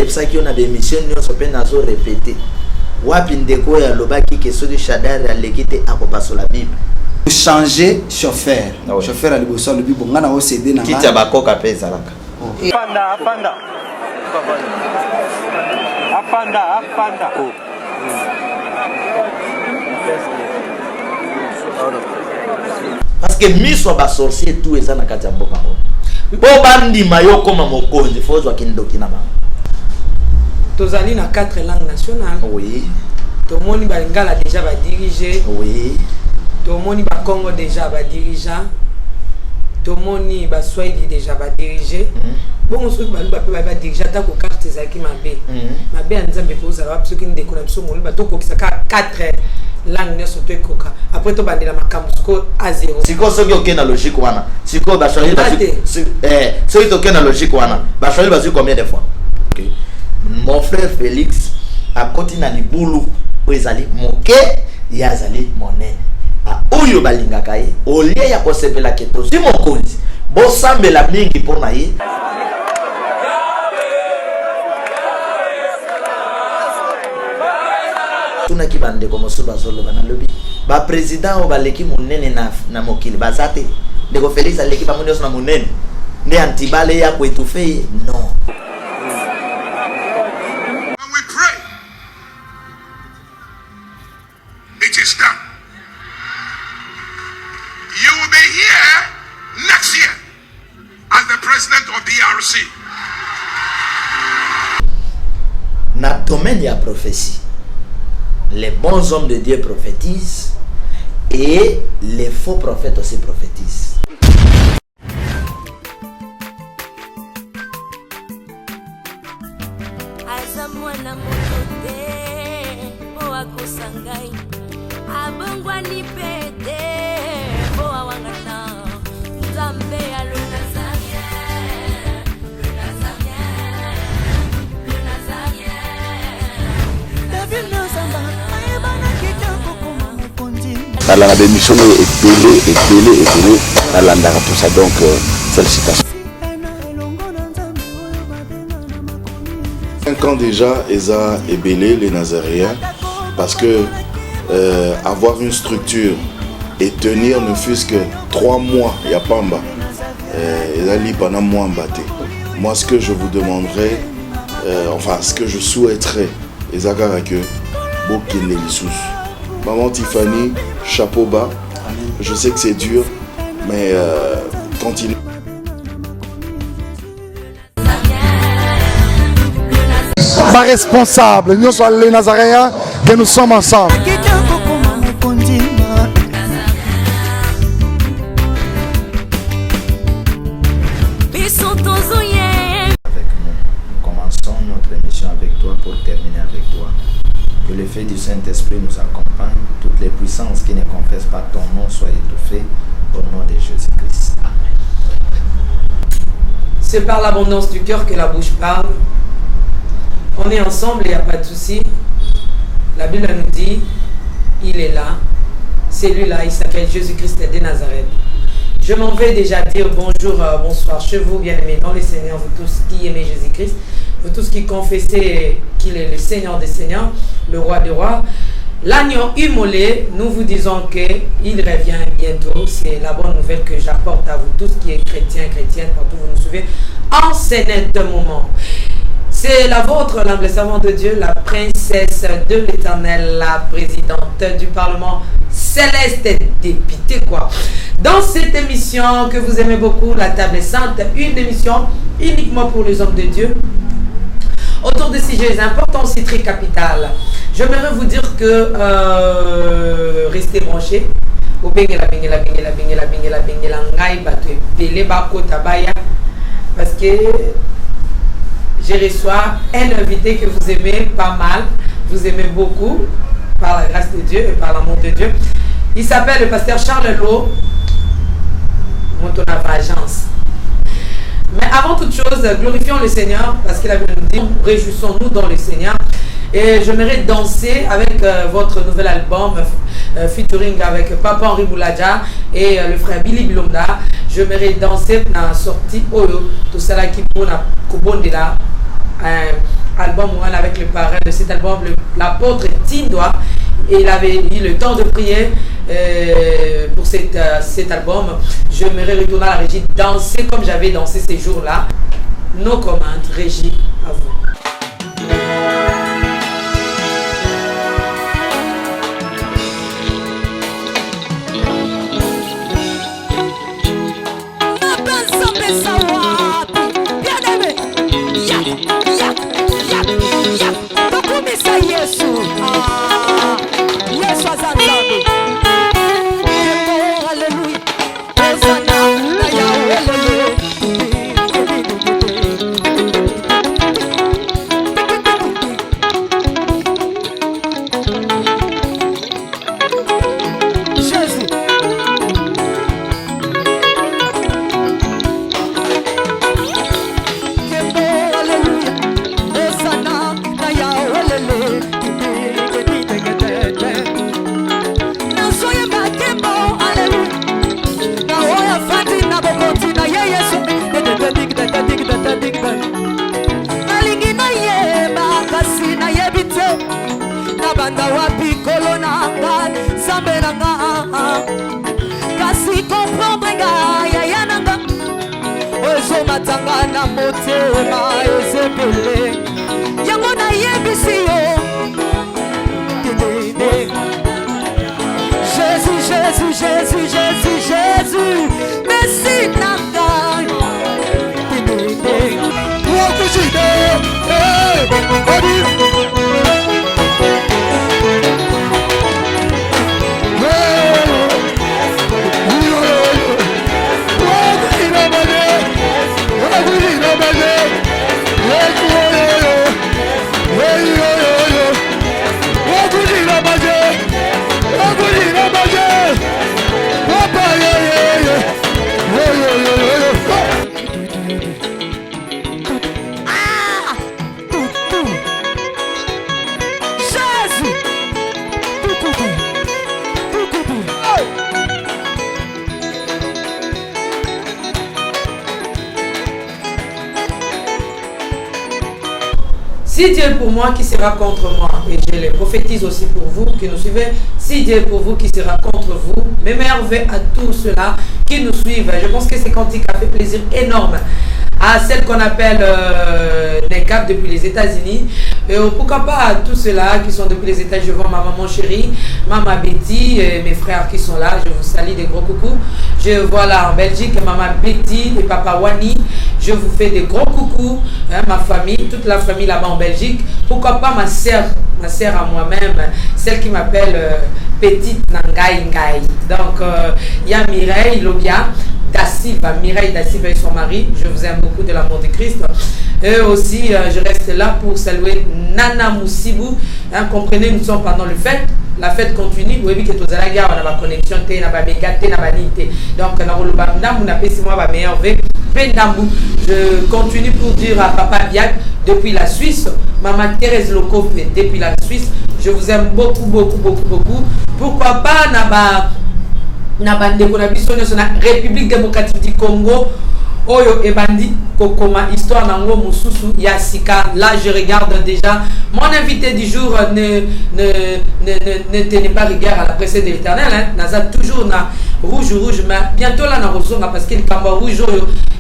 ça qui on a des missions nous sommes pas nazo répéter wapi ndeko ya lobaki que ceux de Shadar à l'équité à passer la Bible changer chauffeur chauffeur ali bosso le bible ngana o cd na kita bakoka pesa laka apanda parce que miso ba sorcier tout eza na kati ya mboka ngo po bandi mayo koma mokonzi fozwa kindoki na ba tozali na 4 langues nationales. Oui. Tomoni ba Lingala déjà va diriger. Oui. Tomoni ba Congo déjà va diriger. Tomoni ba Swahili déjà va diriger. Bon on se va diriger ta ko carte ezaki mabe. Mabe anzambe ko za ba soki ndeko na biso moli ba to ko kisaka 4 langues nyonso to ekoka. Après to bandela makambo ko a 0. Siko soki okena logique wana. Siko ba Swahili ba soki to okena logique wana. Ba Swahili ba combien de fois? OK. Mon frère Félix a continué à libulu ezali moke yazali monene a oyo balingaka ye olie ya kosepela keto si mokonzi bosambela mingi pona ye tuna kibande ko mosuba zolo bana lobi ba président o baleki monene na mokili bazate ndeko Félix aleki ba monene na monene ndi antibale ya kwetufe non. It is done. You will be here next year as the president of DRC. Na domaine ya prophétie, les bons hommes de Dieu prophétisent et les faux prophètes aussi prophétisent. La démission est belée, dans l'andara tout ça, donc félicitations. 5 ans déjà, Eza est belé, les Nazaréens, parce que avoir une structure et tenir ne fût-ce que 3 mois, il n'y a pas en bas. Eza li pendant moi en bâté. Moi, ce que je vous demanderais, enfin, ce que je souhaiterais, Eza Karake, Bokele Lissous. Maman Tiffany, chapeau bas. Je sais que c'est dur, mais continue. Pas responsable, nous sommes les Nazaréens, que nous sommes ensemble. Nous commençons notre émission avec toi pour terminer avec toi. Que le fait du Saint-Esprit nous accompagne, toutes les puissances qui ne confessent pas ton nom soient étouffées au nom de Jésus-Christ. Amen. C'est par l'abondance du cœur que la bouche parle. On est ensemble, il n'y a pas de souci. La Bible nous dit, il est là. C'est lui là, il s'appelle Jésus-Christ de Nazareth. Je m'en vais déjà dire bonjour, bonsoir chez vous, bien-aimés dans le Seigneur, vous tous qui aimez Jésus-Christ, vous tous qui confessez qu'il est le Seigneur des Seigneurs, le Roi des Rois. L'agneau immolé, nous vous disons qu'il revient bientôt. C'est la bonne nouvelle que j'apporte à vous tous qui êtes chrétiens, chrétiennes, partout vous nous suivez, en ce net moment. C'est la vôtre, l'humble servante de Dieu, la princesse de l'Éternel, la présidente du Parlement céleste, députée quoi. Dans cette émission que vous aimez beaucoup, La Table est Sainte, une émission uniquement pour les hommes de Dieu, autour de sujets importants, c'est très capital. J'aimerais vous dire que restez branchés. Parce que je reçois un invité que vous aimez pas mal, vous aimez beaucoup, par la grâce de Dieu et par l'amour de Dieu. Il s'appelle le pasteur Charles Lo, Montonavagence. Mais avant toute chose, glorifions le Seigneur, parce qu'il a nous dit, réjouissons-nous dans le Seigneur. Et j'aimerais danser avec votre nouvel album, featuring avec Papa Henri Boulaja et le frère Billy Bilonda. J'aimerais danser dans la sortie Oyo, tout ça là qui pour la Kobondela, album avec le parrain de cet album, l'apôtre Tindoa. Et il avait eu le temps de prier pour cet album. Je me retourner à la régie, danser comme j'avais dansé ces jours-là. Nos commandes, régie, à vous. Si Dieu est pour moi, qui sera contre moi? Et je le prophétise aussi pour vous qui nous suivez. Si Dieu est pour vous, qui sera contre vous? Mes merveilles à tous ceux-là qui nous suivent. Je pense que ces cantiques a fait plaisir énorme à celle qu'on appelle NECAP depuis les États-Unis. Et pourquoi pas à tous ceux-là qui sont depuis les États-Unis. Je vois ma maman chérie, maman Betty, et mes frères qui sont là. Je vous salue, des gros coucous. Je vois là en Belgique maman Betty et papa Wani. Je vous fais des gros coucous, hein, ma famille, toute la famille là-bas en Belgique. Pourquoi pas ma sœur à moi-même, celle qui m'appelle Petite Nangai Ngai. Donc, il y a Mireille Logia Da Silva, Mireille Da Silva et son mari. Je vous aime beaucoup de l'amour de Christ. Et aussi, je reste là pour saluer Nana Moussibou. Hein, comprenez, nous sommes pendant le fête. La fête continue. Vous voyez que tous les gars, on a ma connexion, on a ma méga, on a ma nité. Donc, on a passé moi ma meilleure vie. Je continue pour dire à Papa Biak depuis la Suisse, Maman Thérèse Lokov depuis la Suisse. Je vous aime beaucoup, beaucoup, beaucoup, beaucoup. Pourquoi pas na République démocratique du Congo. Oyo Ebandi Kokoma, histoire nango Mususu Yasika. Là, je regarde déjà. Mon invité du jour ne tenait pas rigueur à la presse de l'Éternel. Hein. Naza toujours na rouge, mais bientôt là, na rosonga parce qu'il y a rouge.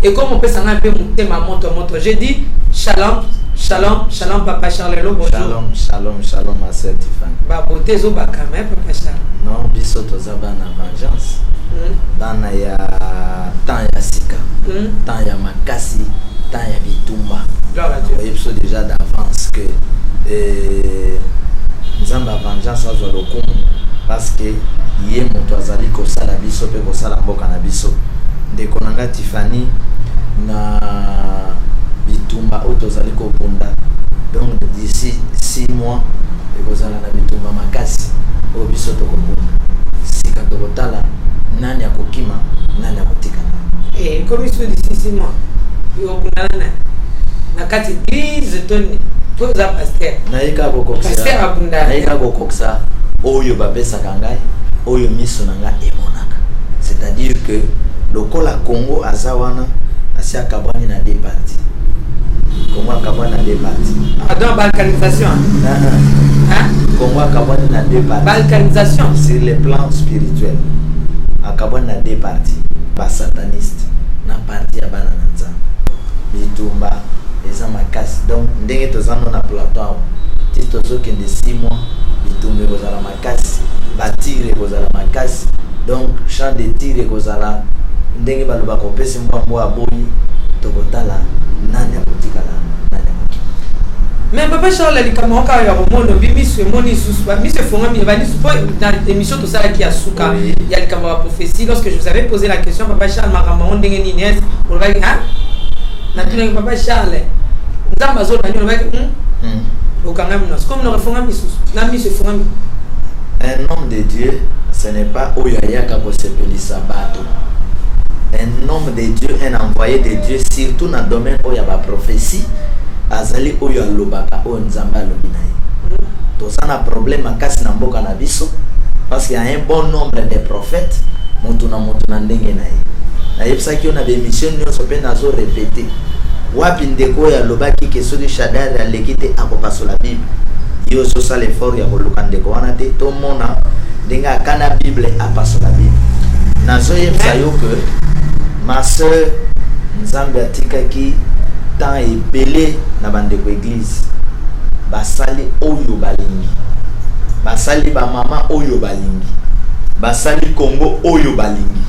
Et comme on peut s'en un peu monter ma montre. J'ai dit shalom, shalom, shalom, Papa Charlelo. Bonjour. Shalom, shalom, shalom, ma sœur Tiffany. Bah, beauté, zo bakame, Papa Charles. Non, biso tozaba na vengeance. Dans ya temps ya sika, temps ya makasi, temps ya bitumba. Vous voyez déjà d'avance que nous avons la vengeance à Zolokum parce que yé moto azali kosala biso pe kosala mboka na biso. Ndeko nanga Tiffany na bitumba otozali kobunda. Donc d'ici 6 mois et kosala na bitumba makasi o biso to kobunda. Sika to kotala nani akokima nani akotikana. Et comme il se dit 6 mois, il y a kati église toni poza pasteur. Naika kokoksa. Pasteur abunda. Naika kokoksa oyo bapesaka ngai, oyo miso na ngai emonaka. C'est-à-dire que lokola Congo azawana asia kabwani na deux parties. Congo akabwana na deux parties. Pardon, balkanisation. Hein? Congo akabwana na deux parties. Balkanisation. Sur le plan spirituel. Akabwana na deux parties. Ba sataniste na parti ya bana na nzambe. Bitumba eza makasi. Donc ndenge tozano na plateau. Tito zoke de 6 mois. Bitumba kozala makasi. Batire kozala makasi. Donc champ de tir kozala ndenge baloba kopesi mbambo aboyi tokotala nani akotikala nani akoki. Mais papa Charles likama ka ya romono bimiswe moni suspa mise fonga mi bani supo dans l'émission tout ça qui a souka il y a likama prophétie lorsque je vous avais posé la question papa Charles makama ndenge ni nes pour va hein na tuna papa Charles nzamba zo na nyolo va okanga mi nos comme no fonga mi sus na mi se fonga mi. Un homme de Dieu ce n'est pas oyayaka ko sepelisa bato. Un homme de Dieu, un envoyé de Dieu, surtout dans le domaine où il y a la prophétie, azali où il y a l'obaka, où nzamba l'obinaï. Tout ça n'a problème à casser dans boka na biso, parce qu'il y a un bon nombre de prophètes, montuna ndenge na ye. Na yepsa ki on a des missions nous so pe nazo répéter. Wapi ndeko ya lobaki ke so de Shaddai ya lekite akopaso la Bible. Yo so ça l'effort ya koluka ndeko wana te to mona ndenga kana Bible apaso la Bible. Nazo yepsa yo que ma soeur Nzambe atikaki temps ebele na bandeko église basali oyo balingi basali ba mama oyo balingi basali Congo oyo balingi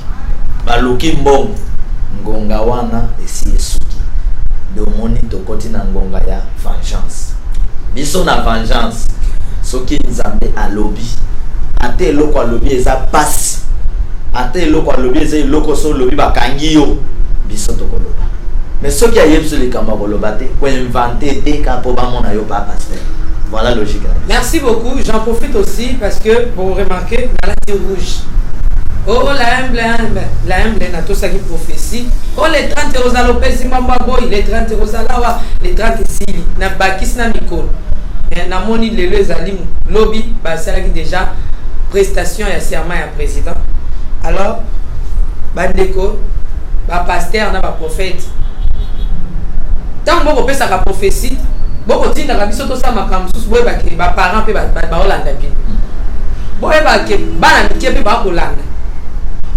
baloki mbongo ngonga wana esi esuki domoni tokoti na ngonga ya vengeance biso na vengeance soki Nzambe alobi ate eloko alobi eza pasi ate eloko alobi eza eloko so lobi bakangi yo biso tokoloba mais soki ayebso likama koloba te ko inventer te ka po bamona yo pa pasteur. Voilà logique. Merci beaucoup. J'en profite aussi parce que vous remarquez dans la tire rouge. Oh la humble na tout ça qui prophétie. Oh les 30 Rosa Lopez Mamba Boy, les 30 Rosa Lawa, les 30 Sili na bakis na mikolo. Na moni lelo zalim lobby ba sala qui déjà prestation ya serment ya président. Alors bandeko ba pasteur na ba prophète. Tant boko pesa ka prophétie, boko tinda ka biso to sa makambo susu boye ba ke ba parents pe ba olanda bi. Boye ba ke bana mike pe ba kolanda.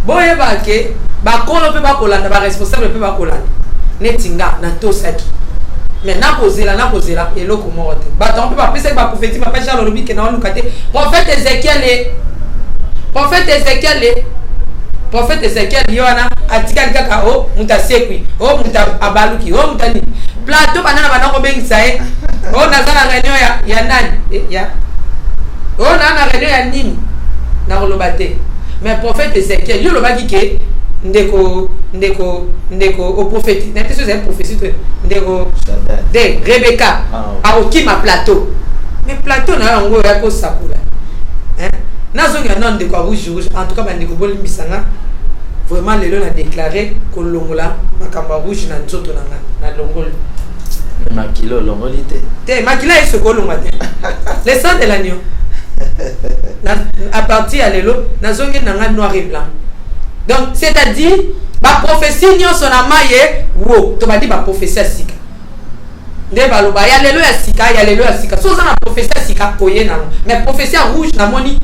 Boye ba ke ba kolo pe ba kolanda, ba responsable pe ba kolanda. Netinga na to saki. Mais na kozela eloko morote. Ba tant pe ba pesa ba prophétie ba pesa lo lobi ke na olukate. Prophète Ezekiel yona atikali kaka o mutasekwi o muta abaluki o mutani plateau banana banako bengisa e o nazana réunion ya nani ya o na réunion ya nini na kolobate mais prophète Ezekiel yo lobaki ke ndeko o prophète na question c'est prophétie ndeko de Rebecca a okima plateau mais plateau na yango ya ko sakula hein nazonga non de quoi rouge en tout cas bandeko boli misanga vraiment lelo na déclaré ko longola makamba rouge na nzoto na longol makilo longolite te makila est ce ko longate le sang de l'agneau à partir à lelo nazonga nanga noir et blanc donc c'est-à-dire ba prophétie nyonso na maye wo to ba di ba prophétie sika nde baloba ya lelo ya sika so za na prophétie sika koye na mais prophétie rouge na moni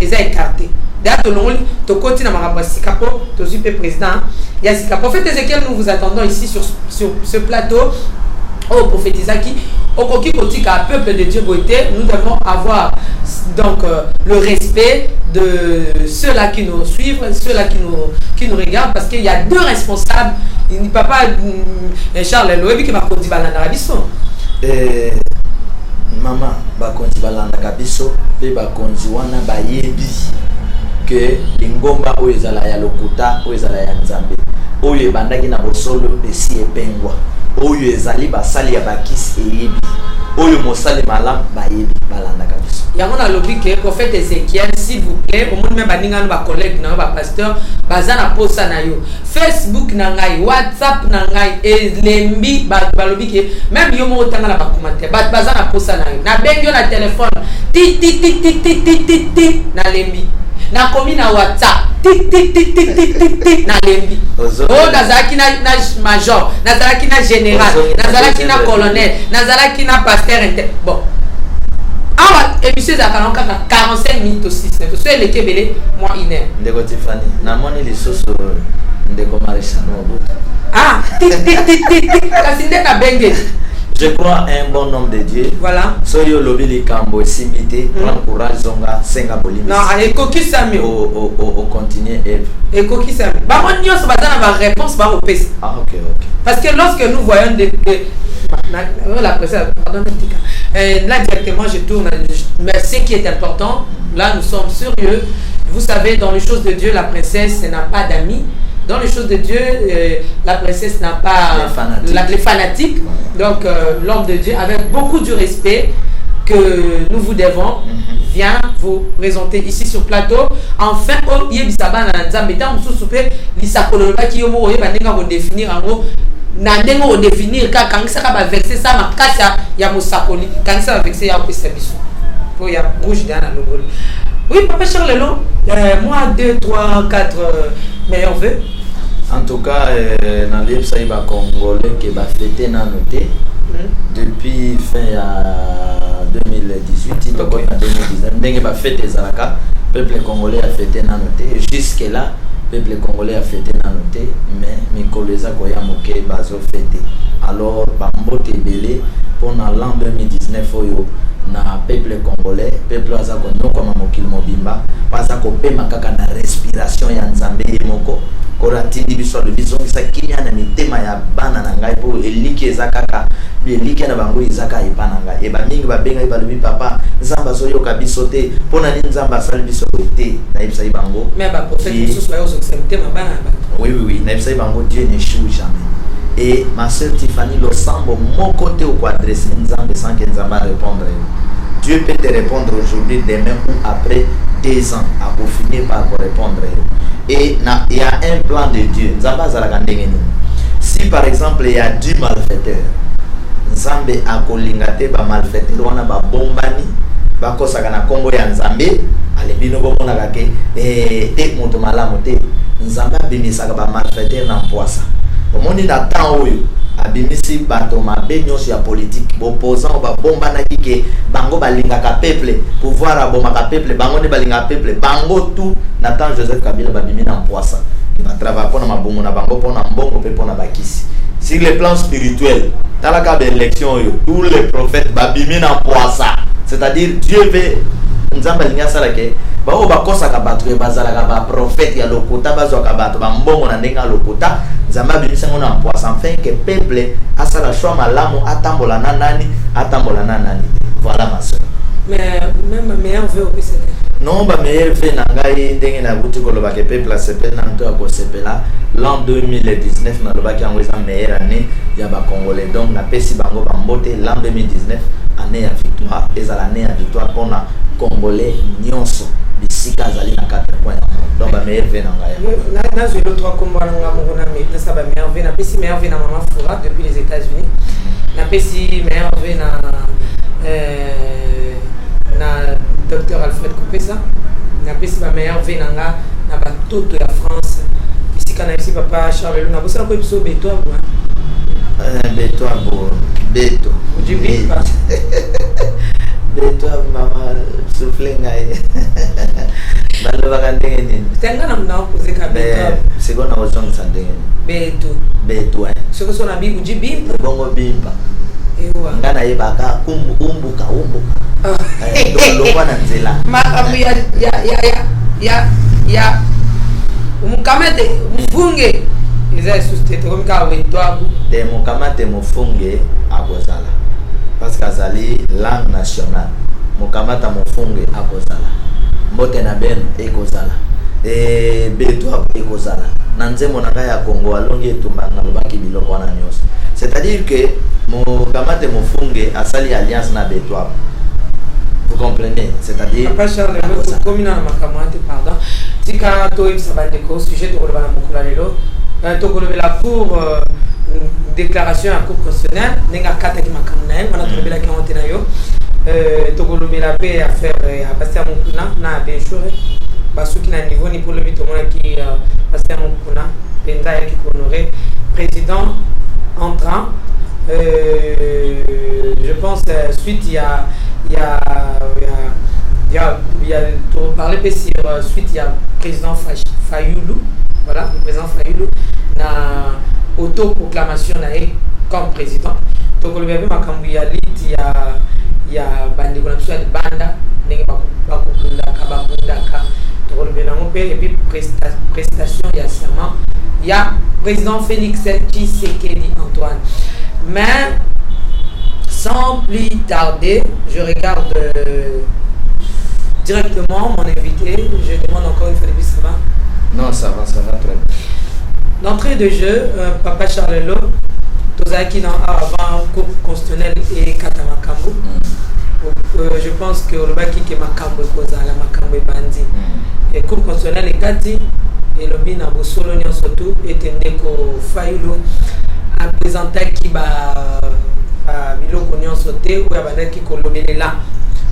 eza écarté d'ailleurs to côté na makambo sika po to zupe président ya sika prophète Ezekiel nous vous attendons ici sur ce plateau au prophétisaki au koki kotika peuple de Dieu beauté nous devons avoir donc le respect de ceux-là qui nous suivent, ceux-là qui nous regardent parce qu'il y a deux responsables il papa Charles Loebi qui va conduire balanda rabiso mama bakonzi balanda biso pe bakonzi wana bayebi que lingomba oyo ezala ya lokuta oyo ezala ya Nzambe oyo ebandaki na bosolo esi epengwa oyo ezali basali ya bakisi eyebi oyo mosali malamu bayebi balanda biso yango na lobi ke prophète Ezekiel s'il vous plaît au monde même baninga no ba collègue na ba pasteur bazana posa na yo Facebook na ngai WhatsApp na ngai elembi ba lobi ke même yo mo tanga na ba commentaire bazana posa na yo na bengi yo na téléphone ti na lembi na komi na WhatsApp tik tik tik tik tik tik tik na lembi oh nazalaki na major nazalaki na général nazalaki na colonel nazalaki na pasteur inter bon awa émission ezalaka na kaka 45 minutes aussi so eleki ebele moi une heure ndeko Tiffany namoni lisusu ndeko Marisha Mobutu tik tik tik tik kasi nde na benge. Je crois un bon homme de Dieu. Voilà. Soyo lobi likambo simité, prendre courage zonga senga bolimi. Non, ekoki sami au continuer et ekoki sami. Ba mon nyos bazana ba réponse ba au PC. OK. Parce que lorsque nous voyons la presse, pardon, là directement je tourne, mais ce qui est important, là nous sommes sérieux. Vous savez, dans les choses de Dieu, la princesse n'a pas d'amis. Dans les choses de Dieu, la princesse n'a pas les fanatiques. Donc l'homme de Dieu, avec beaucoup de respect que nous vous devons, vient vous présenter ici sur plateau. Enfin, il y a des sabbats dans la Nzambe. Tant que vous soupez, les sapoloba qui ont définir en gros. Nandeng on définir quand ça va vexer ça ma casse ya musakoli quand ça va vexer ya pesa biso pour ya rouge dans la logo. Oui papa Charles Lelo, moi 2 3 4 meilleurs vœux. En tout cas dans les saïba congolais qui va fêter na noté depuis fin à 2018 donc en 2019 ndenge ba fêter zalaka peuple congolais a fêté na noté jusque là peuple congolais a fêté na noté mais mikolo eza koya moke bazo fêté alors bambote ebele pona l'an 2019 oyo na peuple congolais peuple aza konokoma mokili mobimba baza kopema kaka na respiration ya nzambe ye moko koratindi biso de bizongisa kimia na mitema ya bana na ngai po eliki eza kaka eliki na bango ezaka epana ngai eba mingi babenga balobi papa nzamba zoyoka biso te pona ni nzamba asali biso te na yebisa bango mais ba prophète sous soyez aux tema bana oui na yebisa bango Dieu ne choue jamais. Et ma sœur Tiffany Losambo, mon côté au quoi adresser Nzambe sans que Nzamba répondre. Dieu peut te répondre aujourd'hui, demain ou après 2 ans, à pour finir par répondre. Et il y a un plan de Dieu. Nzamba Zalagandengeni. Si par exemple il y a 10 malfaiteurs, Nzambe a kolingate ba malfaiteur wana ba bombani, ba kosaka na Kongo ya Nzambe, alebino bomona kake te moto malamu te. Nzamba bimisaka ba malfaiteur na poisa. Omoni na temps oyo abimisi bato mabe nyonso ya politique opposant ba bomba na kike bango balingaka peuple pouvoir abomaka peuple bango ne balingaka peuple bango tout na temps Joseph Kabila babimi na poisa ba travailler pona mabongo na bango pona mbongo pe pona bakisi sur le plan spirituel talaka ba élection oyo tous les prophètes babimi na poisa c'est-à-dire Dieu veut nzamba linga salake bao bakosaka bato bazalaka ba prophète ya lokota bazwaka bato ba mbongo na ndenga lokota nzamba bimisango na poisa enfin que peuple asala choix malamu atambola na nani voilà ma soeur. Mais même meilleur vœu au PCD non ba meilleur vœu na ngai ndenge na buti koloba ke peuple asepela na nto akosepela l'an 2019 na loba ki yango eza meilleure année ya ba congolais donc na pesi bango ba mbote l'an 2019 année ya victoire ezala année ya victoire pona congolais nyonso bisika azali na 4 points donc ba meilleur vœu na ngai na zelo 3 kombo na ngambo na mais na saba meilleur vœu na pesi meilleur vœu na maman Foura depuis les États-Unis na pesi meilleur vœu na docteur Alfred Kopesa na pesi ba meilleur vœu na nga na ba toto ya France bisika na ici papa Charles Luna bosala ko episo beto abo beto ujibimba beto mama souffle ngai balo bakandenge nini tenga na mna poser ka beto segona ozong sandenge beto soko sona bi ujibimba bongo bimba ewa ngana yebaka umbuka lokwana nzela makambo ya umukamete mfunge eza sustete komika wetwabu te mukamate mufunge akozala parce que azali langue nationale mukamata mufunge akozala mbote na beno ekozala beto ekozala na nzembo na ngai ya Kongo alongi etumba na lobaki biloko wana nyonso c'est-à-dire que mukamate mufunge asali alliance na beto. Vous comprenez? C'est-à-dire papa Charles comme na makamate pardon tika to ibsa bandeko sujet to kolobana mukula lelo to kolobela pour déclaration à cour constitutionnelle nenga kata ki makamna wana to kolobela ki ontena yo to kolobela pe affaire ya pasteur mukuna na benjour basuki na niveau ni pour le bito mona qui passer mukuna penda ya ki honoré président entrant je pense suite il y a pour parler sur suite il y a président Fayoulou, voilà le président Fayoulou na autoproclamation na comme président donc le bébé makambu ya lit ya bandi kuna mswa banda ndenge bakundaka donc le bébé ngopé et puis prestation ya serment il y a président Félix Tshisekedi Antoine. Mais sans plus tarder, je regarde directement mon invité. Je demande encore une fois de ça va? Non, ça va très bien. D'entrée de jeu, Papa Charlelo, Tozaki dans avant cours constitutionnel et Katamakambo. Je pense que le baki qui est Makambo Kozala, Makambo et Bandi. Et cours constitutionnel et Kati, et le bin à Bosolo Nyansoto, et Tendeko Fayoulou. A présenté qui ba biloko nyonso te ou ya qui kolobelela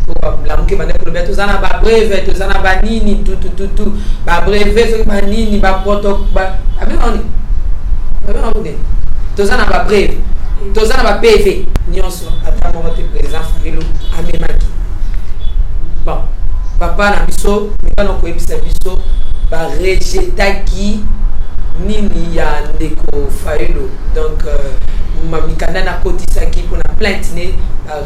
ou la muke bana kolobela tozana ba breve tozana ba nini tout ba breve so ba nini ba protocole ba abengoni tozana ba breve tozana ba PV nyonso ata mo te président Filo amemaki bon papa na biso mikano ko ebisa biso ba rejetaki nini ya ndeko Fayoulou donc mamikanda na kotisaki pour na plainte ne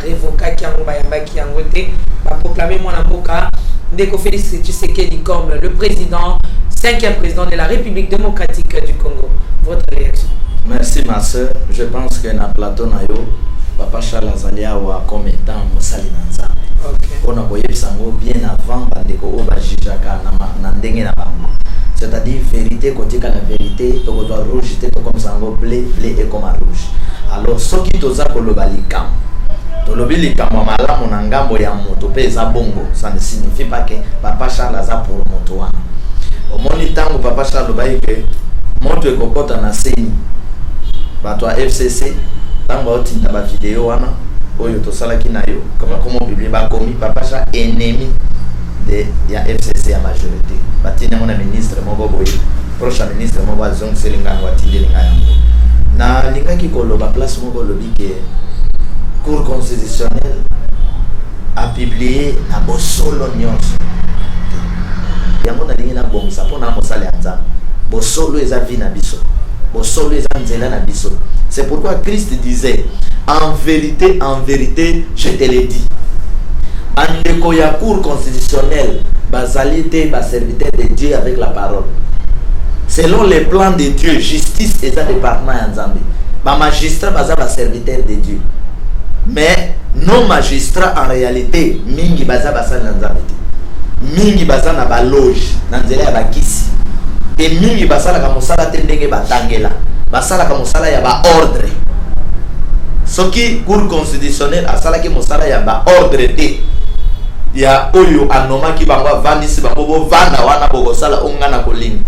révoquer ki yango bayambaki yango te ba proclamer mon mboka ndeko Félix Tshisekedi comme le président 5e président de la République démocratique du Congo. Votre réaction? Merci ma soeur. Je pense que na plateau na yo papa Charles Azalia wa comme étant mosali na nzambe. OK. On a voyé sango bien avant bandeko o ba jijaka na ndenge na bango. C'est-à-dire vérité côté que la vérité, tu dois rejeter comme ça, blé et comme rouge. Alors, ce qui te a kolobalikam, to lobilikam mala monangambo ya moto pesa bongo, ça ne signifie pas que papa Charles a pour moto wana. Au moni tango papa Charles bayi que moto ekokota na seni. Bato a FCC tango otinda ba vidéo wana, oyo to salaki na yo, comme bible ba komi papa Charles ennemi de ya FCC à majorité. Batine mon ministre moko boye prochain ministre moko azong selingana watinde linga yango na linga ki koloba place moko lobi ke cour constitutionnelle a publié na bosolo nyonso yango na linga na bomsa pona mosala ya nzambe bosolo eza vi na biso bosolo eza nzela na biso. C'est pourquoi Christ disait en vérité je te l'ai dit. Andeko ya cour constitutionnelle bazalité bas serviteur de Dieu avec la parole. Selon les plans de Dieu, justice est un département en Zambie. Ba magistrat baza ba serviteur de Dieu. Mais non magistrat en réalité mingi baza basal en Zambie. Mingi baza na ba loge na nzela ya bakisi. Et mingi basala ka mosala te ndenge batangela. Basala ka mosala ya ba ordre. Soki cour constitutionnelle asala ki mosala ya ba ordre te. Ya oyo anomaki bango vandisi bango bo vanda wana bokosala ongana kolinga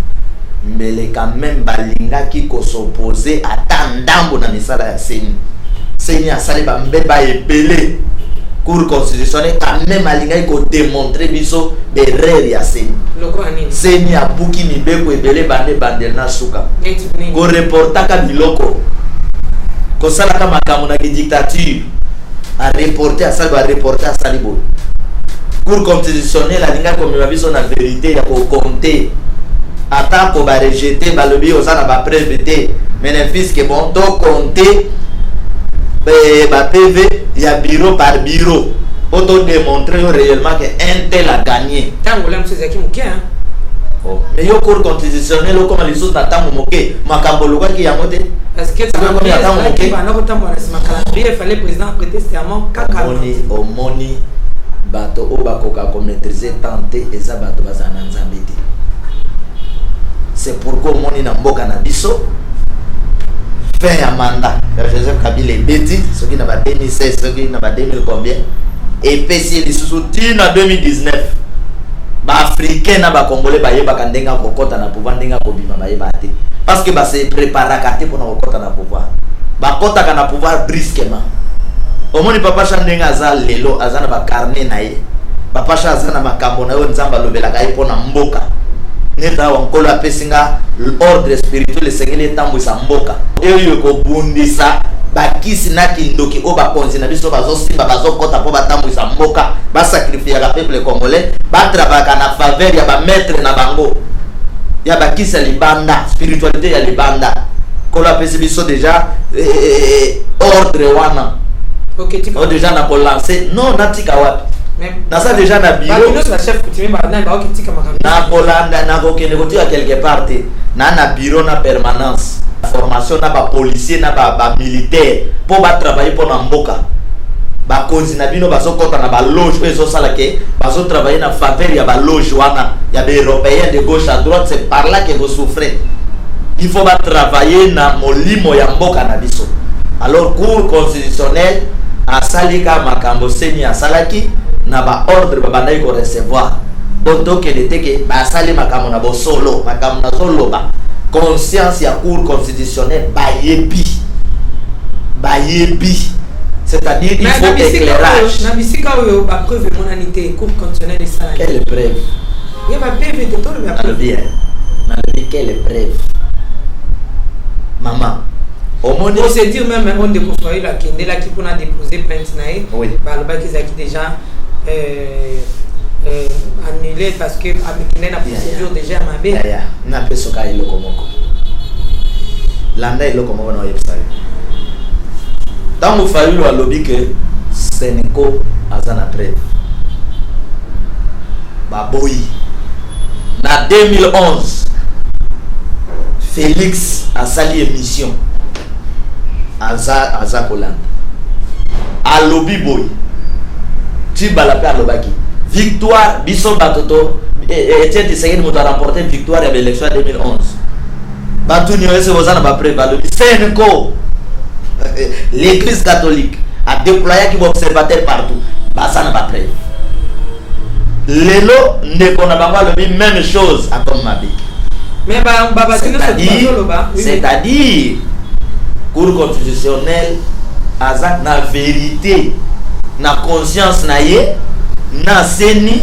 mbele quand même balingaki ko s'opposer ata ndambo na misala ya seni asali ba mbeba ebele cour constitutionnelle quand même alingaki ko démontrer biso erreur ya seni abuki mibeko ebele bande na suka ko reportaka biloko ko sala ka makambo na dictature a reporter asali bo cour constitutionnelle alinga komema biso na vérité ya kokonte ata ko ba rejeter balobi osana ba preuve te mais puisque bon to compter ba PV ya bureau par bureau pour te démontrer réellement que un tel a gagné tango la msezi ki muke hein mais yo cour constitutionnelle comme les autres tango moke makambo lokaki yango te est-ce que ça va bien tango moke bana ko tambo na sima calendrier fallait président prêter serment kaka omoni bato o bakoka ko maîtriser tenter eza bato bazana nzambe te. C'est pourquoi moni na mboka na biso fin ya mandat Joseph Kabila ebeti soki na ba 2016 soki na ba 2000 combien et pesi lisusu tina 2019 ba africain na ba congolais ba yeba ndenga kokota na pouvoir ndenga kobima ba yeba te parce que ba se prépara kate pour na kokota na pouvoir ba kota kana pouvoir brusquement. Omoni papa chandenga aza lelo azana ba carnet na ye bapasha azana makambo na yo nzamba lobelaka ye pona mboka neta wankolo apesinga ordre spirituel esengeli etambwisa mboka eyo ekobundisa bakisi na kindoki o bakonzi na biso bazosimba bazokota po batambwisa mboka basacrifiaka peuple congolais batrabaka na faveur ya bametre na bango ya bakisi ya libanda spiritualité ya libanda kolo apesi biso déjà ordre wana o déjà na kolancer non natika wapi nasa déjà na bureau na kolanda na kokende kotika quelque part na bureau na permanence formation na ba policier na ba militaire po ba travailler pour na mboka ba konzi na bino bazokota na ba loge ezo sala ke bazo travailler na faveur ya ba loge wana ya ba européens de gauche à droite. C'est par là que vous souffrez. Il faut ba travailler na molimo ya mboka na biso. Alors cour constitutionnel asalika makambo seni asalaki na ba ordre ba bandai ko recevoir oto ke deteke ba sali makambo na bo solo makambo na solo ba conscience ya cour constitutionnelle bayebi, c'est-à-dire il faut éclairage. Nabisika oyo ba preuve monanité cour constitutionnelle ça. Quelle preuve? Il y a pas preuve de tout le preuve. Bien. Quelle preuve? Maman. Au moins on se dire même on découvre la kende là qui pour déposer plainte naé. Oui. Ba le bac qui déjà annulé parce que avec une procédure déjà mabé na pesoka ile komoko landa ile komoko na website tango Fayulu alobi que Seneko azana preuve baboyi na 2011 Félix a sali émission aza kolanda alobi boy tibala pe alobaki victoire biso batoto Etienne Tshisekedi moto a remporté victoire à l'élection 2011 batu ni wese bozana ba preuve balobi Seneko l'église catholique a déployé qui observateur partout basana ba preuve lelo ndeko na bango alobi même chose à comme mabi mais c'est-à-dire cour constitutionnelle aza na vérité na conscience na ye na seni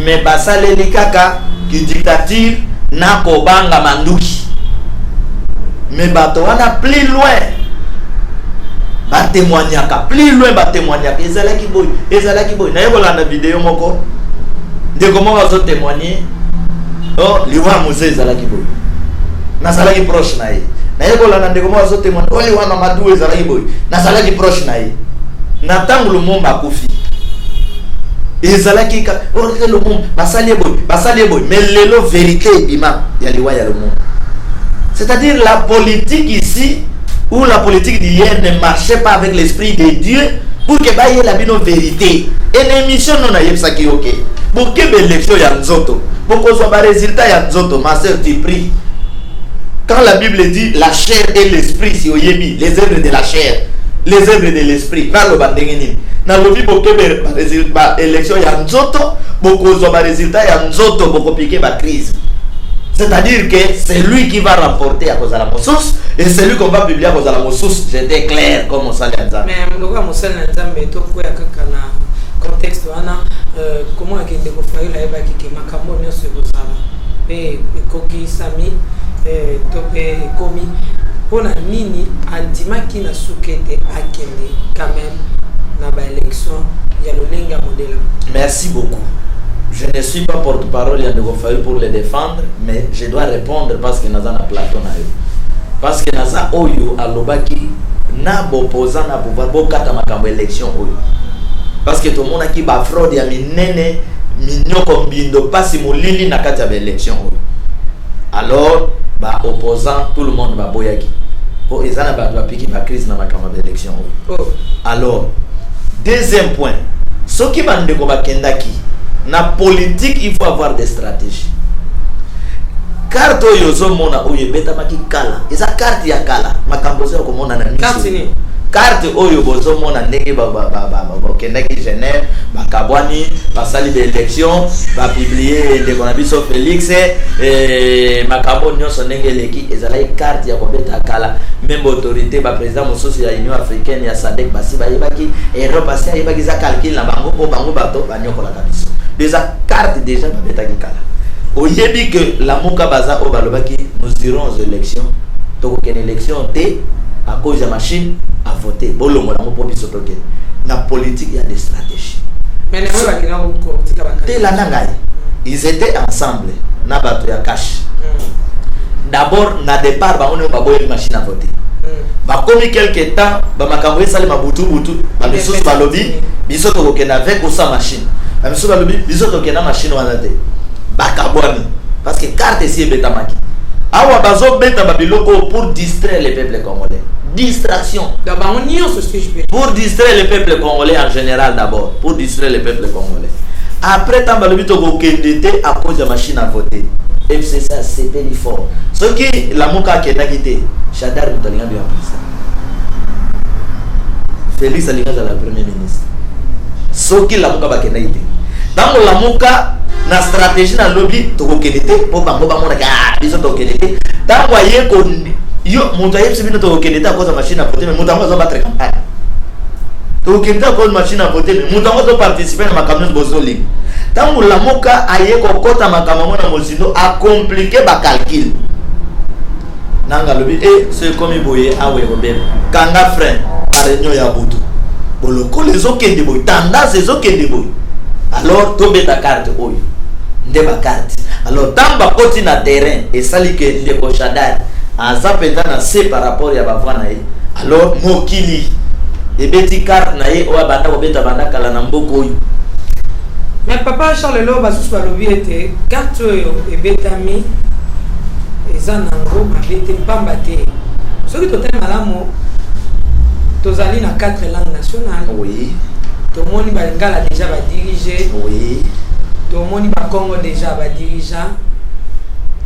me basaleli kaka ki dictature na kobanga manduki me bato wana plus loin batémoignaka ezalaki boy na yekolanda video moko ndeko moko azo témoigner oh liwa musée ezalaki boy nazalaki proche na ye na yekolanda ndeko moko azo témoigner oh liwa Mamadou ezalaki boy nazalaki proche na ye na tango Lumumba akufi ezalaki ka orke Lumumba basali boy mais lelo vérité bima ya liwa ya Lumumba. C'est-à-dire la politique ici où la politique d'hier ne marchait pas avec l'esprit de Dieu pour que baye la bino vérité et l'émission non ayebsaki OK pour que l'élection ya nzoto pour que soit ba résultat ya nzoto ma sœur tu prie. Quand la Bible dit la chair et l'esprit si oyebi les œuvres de la chair les œuvres de l'esprit na lo bandengeni na lobi bokebe ba résultat élection ya nzoto boko zo ba résultat ya nzoto boko piquer ba crise. C'est-à-dire que c'est lui qui va remporter à cause de la Mossos et c'est lui qu'on va publier à cause de la Mossos. J'étais clair comme on s'allait à ça. Mais le gars Moussel Nzambe to quoi kana contexte wana comment akende ko faila eba ki makambo nyoso bozala pe koki sami to pe komi pona nini antimaki na sukete akende quand même na ba élection ya lolenga modèle. Merci beaucoup. Je ne suis pas porte-parole pour les défendre, mais je dois répondre parce que naza na plateau na yo. Parce que naza oyo alobaki na bopoza na pouvoir bokata makambo élection oyo. Parce que tout le monde a qui ba fraude ya minene minyoko mbindo pasi molili na kati ya élection oyo. Alors ba opposant tout le monde ba boyaki. Po ezana ba doit piquer ba crise na makambo élection oyo. Alors deuxième point, ce qui va ndeko ba kendaki na politique il faut avoir des stratégies. Carte oyo zo mona oyo beta maki kala. Eza carte ya kala. Makambo zo ko mona na miso. Carte oyo bozo mona ndenge ba kendaki Genève, ba kabwani, ba sali de élection, ba publier de konabiso Félix makambo nyonso ndenge leki ezala carte ya ko beta kala. Même autorité ba président mosusu ya Union africaine ya SADC basi ba yebaki Europe basi yebaki za calcul na bango po bango bato banyokola kabiso. déjà carte déjà babeta kala oyebi que la muka baza o balobaki nous irons aux élections donc une élection t à cause de machine à voter bolongo na mo po biso token na politique il y a des stratégies mais les gens qui n'ont pas ils étaient ensemble na bato ya cash d'abord na départ ba on ba boye machine à voter ba komi quelque temps ba makambo esali mabutu ba biso ba lobby biso to kokena avec sa machine ba biso ba lobby biso to kokena machine wana te ba kabwani parce que carte si betamaki awa bazo beta ba biloko pour distraire le peuple congolais distraction d'abord on y est ce que je veux pour distraire le peuple congolais en général d'abord pour distraire le peuple congolais après tant ba lobby to kokendete à cause de machine à voter FCC c'est péni fort ce qui la muka kena kité Chadar Mutalinga bien président Félix Alinga la premier ministre ce qui la muka ba kena kité dans la muka na stratégie na lobby to kokendete po bango ba mona ka biso to kokendete tant voyez ko yo mutaye sibino to kokendete à cause de machine à voter mais mutango zo battre campagne to kokendete à cause de machine à voter mais mutango zo participer na makambo bozo ligue tant la moka aye kokota makambo na mozindo a compliquer ba calcul nanga lobi c'est comme boye awe robem kanga frère a réunion ya butu boloko les okende boy tendance les okende boy alors tombe ta carte oyo ndeba carte alors tamba koti na terrain et sali que ndeko Chadar aza penda na se par rapport ya bavana ye alors mokili et beti carte na ye o banda ko beta banda kala na mboko oyo. Mais papa Charles Lo basus balobi était carte et betami eza nango mabete pamba te soki totel malamu tozali na 4 langues nationales Oui. tomoni balingala déjà ba diriger Oui. tomoni ba Congo déjà ba dirigeant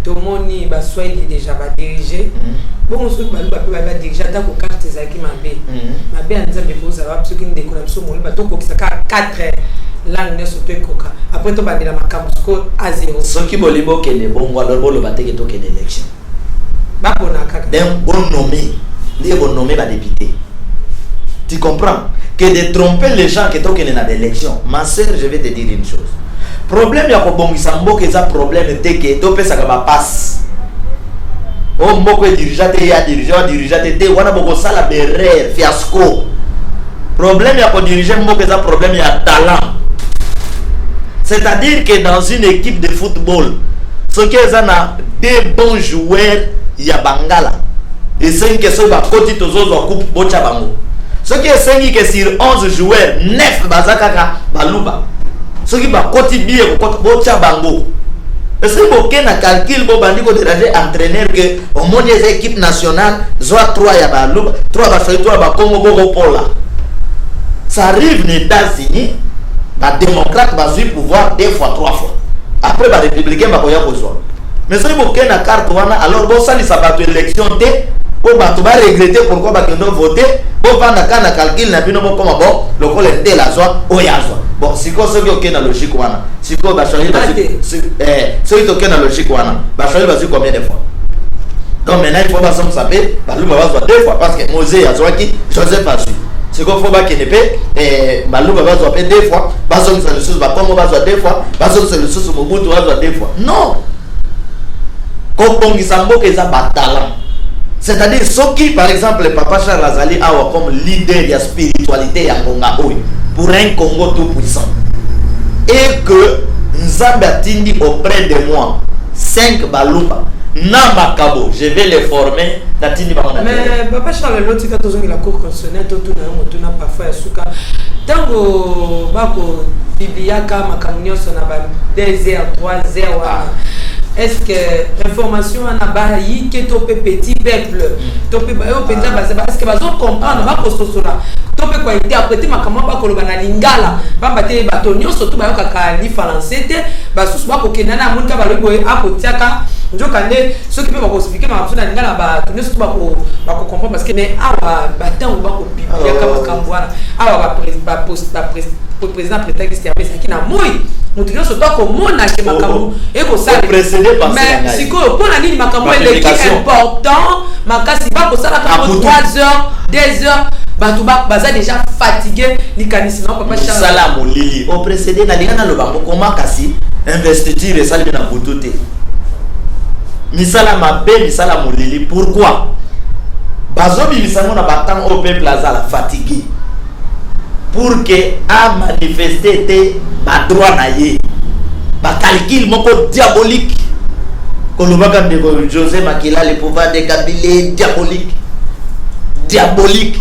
tomoni ba Swahili déjà ba diriger bon soki balu ba pe ba diriger ta ko carte ezaki mabe mabe anzambe ko za ba soki ndeko na biso moli ba to ko kisaka 4 langue ne sauté coca après to bandela makambo score à 0 soki bolibo kene bongo alors bolo bateke to kene élection ba bona kaka d'un bon nommé les bon nommé ba député tu comprends que de tromper les gens qui to kene na élection ma sœur je vais te dire une chose problème ya ko bongisa mboka eza problème te que to pesa ka ba passe o mboko dirigeant ya dirigeant te wana boko sala berrer fiasco problème ya ko diriger mboka eza problème ya talent. C'est-à-dire que dans une équipe de football, ce qui est des bons joueurs, il y a Bangala. Et c'est que ce côté de la coupe Bocha Bango. Ce qui est 5 que sur 11 joueurs, 9 Bazakaka Baluba. Ce qui est côté bien Bocha Bango. Et c'est aucun calcul pour bandi ko déranger entraîneur que au moins les équipes nationales, soit 3 ya Baluba, 3 Basai, 3 ba Congo Bogo Pola. Ça arrive aux États-Unis. Les démocrates ont eu pouvoir 2 fois, 3 fois. Après, les républicains ont eu besoin. Mais si vous avez une carte, alors vous allez savoir l'élection, vous allez regretter pourquoi vous avez voté. Vous allez faire un calcul, vous allez bon, le col est la joie, ou ya joie. Bon, si vous avez une logique, si vous avez une logique, vous avez combien de fois? Donc maintenant, il faut pas savoir, vous avez 2 fois, parce que Mosé a joué, Joseph a joué. C'est qu'il faut pas qu'il ne paie, Balouba va jouer 2 fois, Bazon c'est le sous, Bakongo va jouer 2 fois, Bazon c'est le sous, Mobutu va jouer 2 fois. Non! Comme Sambo qui a un talent. C'est-à-dire, ce qui, par exemple, Papa Charles Azali a comme leader de la spiritualité à Congo, pour un Congo tout puissant. Et que Nzambe a tindi auprès de moi 5 Balouba. Namakabo, je vais les former. Mais Papa Charles Loti, quand on a la cour constitutionnelle, on a parfois souka. Tango bako bibliaka makamunyo sonaba 2 heures 3 heures. Est-ce que l'information en a yi que to petit peuple to pe ba yo penza ba est-ce que bazo comprendre ba ko sosola to pe ko interpréter makamwa ba ko lobana lingala ba bate ba tonyo surtout ba yo kaka li français te ba susu ba ko kenana munka ba lobo akotiaka njokande ceux qui peuvent expliquer ma personne lingala ba tonyo surtout ba ko comprendre parce que mais awa ba tango ba ko biblia kama kambwana awa ba président prétexte qui na moi mutuyo surtout ko mona ke makambo e ko sala mais si ko pour la ligne makambo est important makasi ba ko sala comme 3 heures 2 heures bato baza déjà fatigué likanisi na papa Charles sala molili au précédé na lingana lo bango comment kasi investiture ça na butote misala mabe misala molili pourquoi bazobi bisango na batang au peuple azala fatigué pour que a manifester te ba droit na ye ba calcul moko diabolique kolobaka ndeko José Makila le pouvoir de Kabila diabolique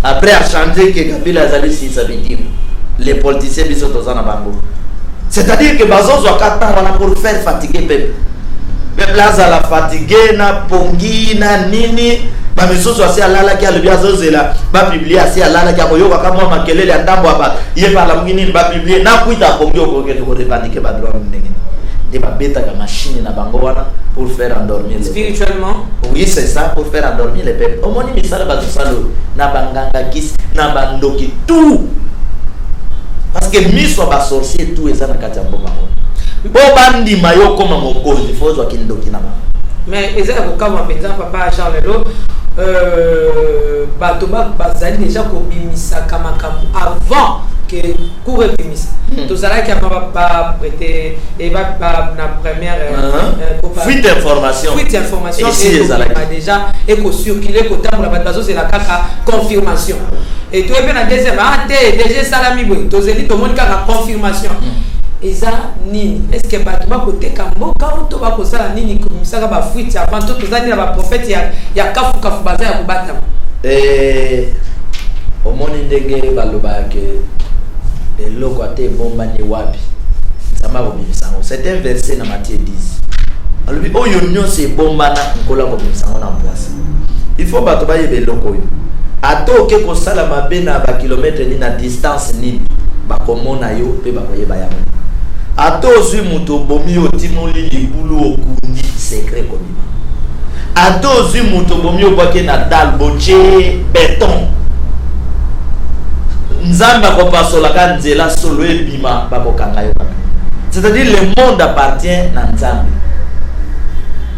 après a changé que Kabila azali si ça veut dire les politiciens biso tozana bango c'est-à-dire que bazo zwakata wana pour faire fatiguer peuple azala fatigué na pongi na nini ba misoso asi alala ki alobi azozela ba publier asi alala ki akoyoka kama makelele ya ndambo aba ye par la mungini ba publier na kuita pongi okoke ko revendiquer ba droit ndenge de ba beta ka machine na bango wana pour faire endormir spirituellement. Oui, c'est ça, pour faire endormir les peuples. Au moins, il sala ba salo na banganga kis na bandoki tout. Parce que miso ba sorcier tout eza na kati ya mboka. Bo bandi mayo koma mokozi fozo akindoki na ba. Mais ezala ko kama penza papa Charles Lo bato bazali déjà ko bimisa kama avant que cour bimisa. Tout ça là qui a pas prêté et va na première fuite information et déjà et ko circuler ko tambola bato c'est la kaka confirmation et toi bien na deuxième déjà salami boy to zeli to monika ka confirmation. Eza nini est-ce que bato ba koteka mboka to ba kosala nini komisaka ba fuite avant to tozali na ba prophète ya kafu baza ya kubata omoni ndenge baloba ke eloko ate bomba ni wapi sama bobisango c'est un verset na Matthieu 10 alobi oyo nyonso bomba na nkola bobisango na mpwasa il faut bato ba yebe eloko oyo atoke kosala mabe na ba kilomètre ni na distance nini bakomona yo pe bakoyeba yango atozwi muto bomi otimoli libulu okundi secret komima atozwi muto bomi obwake na dal boche béton nzamba kopasola ka nzela solo ebima bakokanga yo bana c'est-à-dire le monde appartient na nzambe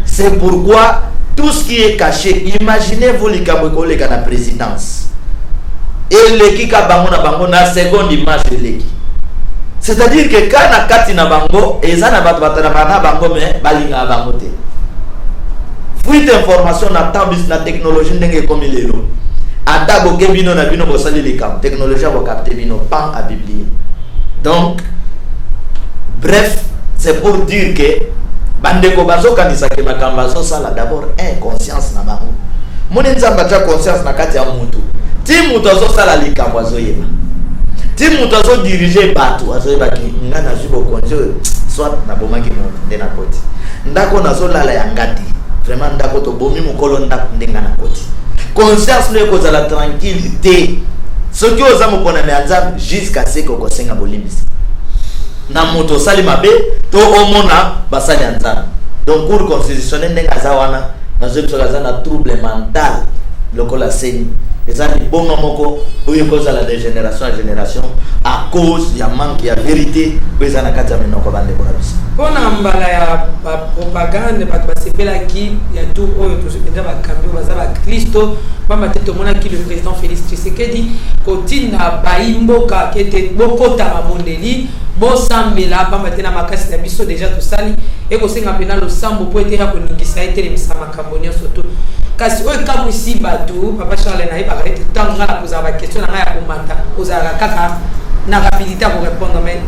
c'est pourquoi tout ce qui est caché imaginez-vous likambo koleka na présidence eleki ka bango na bango na seconde image eleki c'est-à-dire que quand na kati na bango eza na bato batana bana bango mais balinga bango te fuite information na tambis na technologie ndenge comme lelo ata boke bino na bino bosali likam technologie va capter bino pan à biblier donc bref c'est pour dire que bandeko bazo kanisa ke makamba so sala d'abord inconscience na bango moni nzamba ta conscience na kati ya mutu ti mutu zo sala likam wazo yeba ti mutu zo diriger bato wazo yeba ki ngana jibo konjo soit na bomaki mo ndena koti ndako na zo lala ya ngati vraiment ndako to bomi mukolo ndako ndenga na koti conscience le koza la tranquillité ce qui oza mopona me nzambe jusqu'à ce que kosenga bolimbisa na moto sali mabe to omona basali nzambe donc cour constitutionnel ndenga za wana na zo tsoka na trouble mental lokola seni ezali bongo moko oyo kozala de génération à génération à cause ya manque ya vérité pesa na kati ya minoko bande bona biso pona mbala ya propagande bato basepelaki ya tout oyo tozopenda bakambi baza ba Kristo mama te tomona ki le président Félix Tshisekedi kotina baimboka kete bokota mamondeli bosambela pamba te na makasi na biso déjà tosali e kosenga pena lo sambo po ete ya koningisa etelemisa makambo nyonso to kasi oyo kamwisi bato papa Charles na yeba ete tanga la poser ba question na ya komata ozala kaka na rapidité pour répondre mais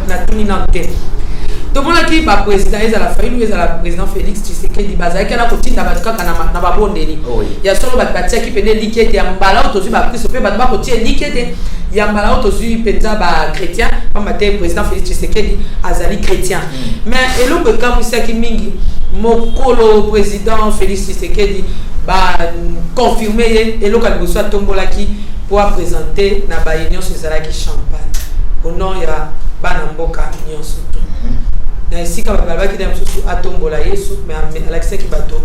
na tuni na tête donc on a qui ba président ezala failli ezala président Félix Tshisekedi bazaki kana kotinda bato kaka na babondeli ya solo bato batia ki pene likete ya mbala otozu ba Kristo pe bato ba kotia likete ya mbala otozu penza ba chrétien pamba te président Félix Tshisekedi azali chrétien mais eloko kamwisaki mingi mokolo président Félix Tshisekedi ba confirmer eloko liboso tombolaki pour présenter na ba union sezalaki champagne au nom ya bana mboka nyonso na esika babalaki na msusu atombola Yesu mais alakisaki bato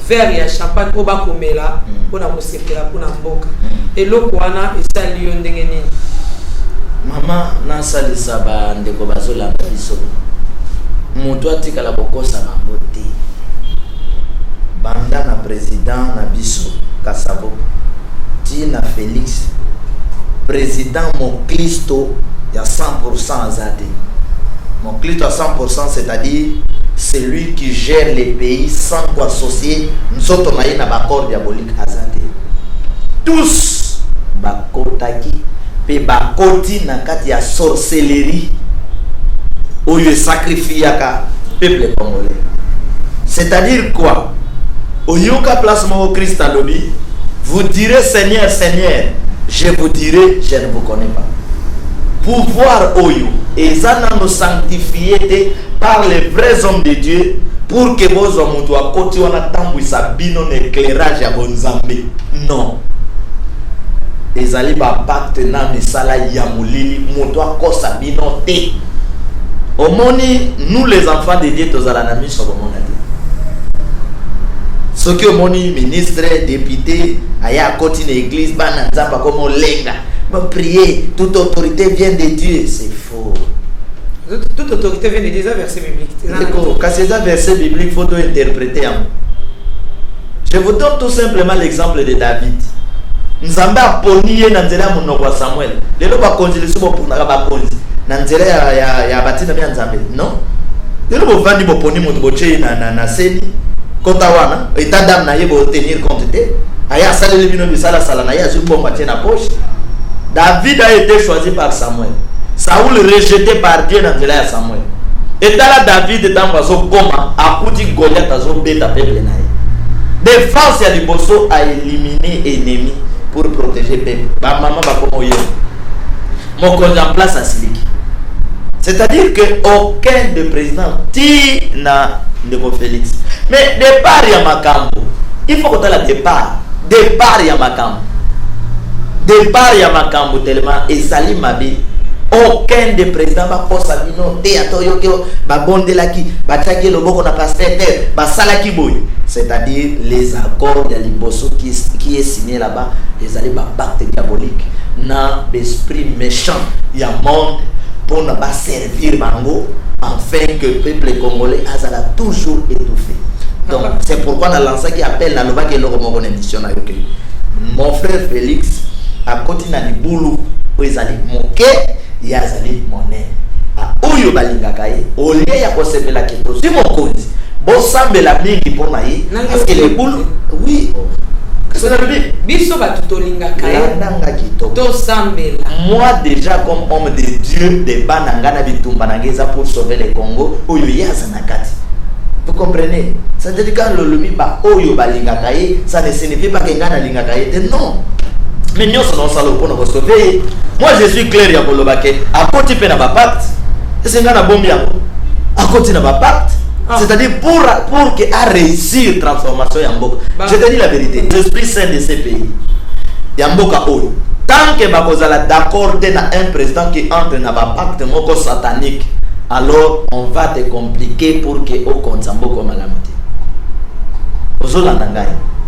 verre ya champagne oba komela pona kosepela pona mboka eloko wana esali yo ndenge nini mama nasalisa bandeko bazolanda biso moto atikala kokosa bango te banda na président na biso Kasabo Tina Félix, président Moklisto, il y a 100% Azadé. Moklisto à 100%, c'est-à-dire celui qui gère les pays sans quoi associer nous autres na bakor diabolique Azadé. Tous bakotaki pe bakoti na kati ya sorcellerie oyo sacrifié ka peuple congolais. C'est-à-dire quoi? Oyoka place mon Christ à lobby, vous direz Seigneur, Seigneur, je vous dirai, je ne vous connais pas. Pouvoir oyo, et ça nous sanctifié par les vrais hommes de Dieu pour que vos hommes soient côté on attend sa bino éclairage à bonzambe. Non. Ezali ba pacte na misala ya mulili moto akosa bino te. Omoni nous les enfants de Dieu tozala na miso bomona te. Ce que mon ministre, député, aya côté l'église, bananzamba comme lenga, prier, toute autorité vient de Dieu, c'est faux. Toute autorité vient de Dieu, c'est verset biblique. Quand c'est un verset biblique, il faut interpréter. Je vous donne tout simplement l'exemple de David. Nzambe aponiye na nzela munoko Samuel. Lelo ba konzili subo pona ba konzi. Na nzela ya batina bya Nzambe. Non. Lelo bo vandi bo poni mutu boche na seni. Kota wana état d'âme na yebo tenir compte te aya saleli bino bisala sala na ya zubomba tena poche. David a été choisi par Samuel. Saoul rejeté par Dieu dans la Samuel. Et là David dans bazo koma akuti Goliath azo beta peuple na ye. Défense ya liboso a éliminé ennemi pour protéger peuple. Ba maman ba komo yo. Mon en place à Siliki. C'est-à-dire que aucun de président n'a Ndeko Félix. Mais départ ya makambo. Il faut que tu aies départ. Départ ya makambo. Départ ya makambo tellement et Salim Mabi. Aucun des présidents va pas sabino te atoyo ke ba bondelaki ba taki loboko na pasteur ba salaki boy. C'est-à-dire les accords de Liboso qui est signé là-bas, les allez ba pacte diabolique na esprit méchant ya monde pour ne pas servir bango afin que le peuple congolais a toujours étouffé. Donc c'est pourquoi on a lancé qui appelle la loi qui est le émission. Mon frère Félix a continué à boulot où ils allaient moquer, ils allaient monnaie. À Oyo Balingakaye, au lieu de conserver la question, si mon code, bon semble la mingi pour naïe, parce que les boules, oui. Moi déjà comme homme de Dieu de Banangana Bitumbanangeza pour sauver le Congo, Oyo Yazanakati. Vous comprenez? Ça veut dire quand le lobby ba Oyo Balingakaye, ça ne signifie pas que Ngana Lingakaye. Non. Mais nous sommes salopes pour nous sauver. Moi je suis clair ya Kolobake. À côté de ma pacte, c'est Ngana Bombia. À côté de ma pacte. C'est-à-dire pour qu'il a réussi la transformation Yamboka. Je te dis la vérité, l'esprit saint de ces pays, Yamboka Oyo, tant que Bakozala d'accord dans un président qui entre dans un pacte moko satanique, alors on va te compliquer pour que au compte Yamboka malamité.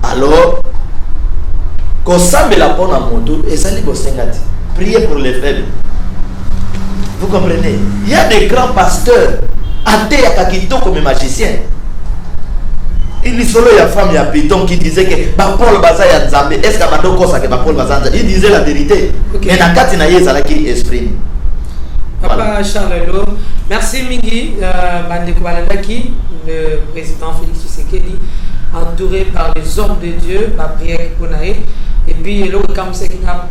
Alors, quand ça me la bonne à mon tour, et ça dit priez pour les faibles. Vous comprenez? Il y a des grands pasteurs. Ate ya kakito comme magicien. Il y a femme ya Piton qui disait que Paul Baza ya Nzambe. Est-ce que Badoko sa que Paul Baza? Il disait la vérité. Mais na kati na yeza la qui exprime. Papa Charles Lelo, merci Mingi, Bandeko Balandaki, le président Félix Tshisekedi, entouré par les hommes de Dieu, ma prière Konae, et puis le comme c'est qu'il a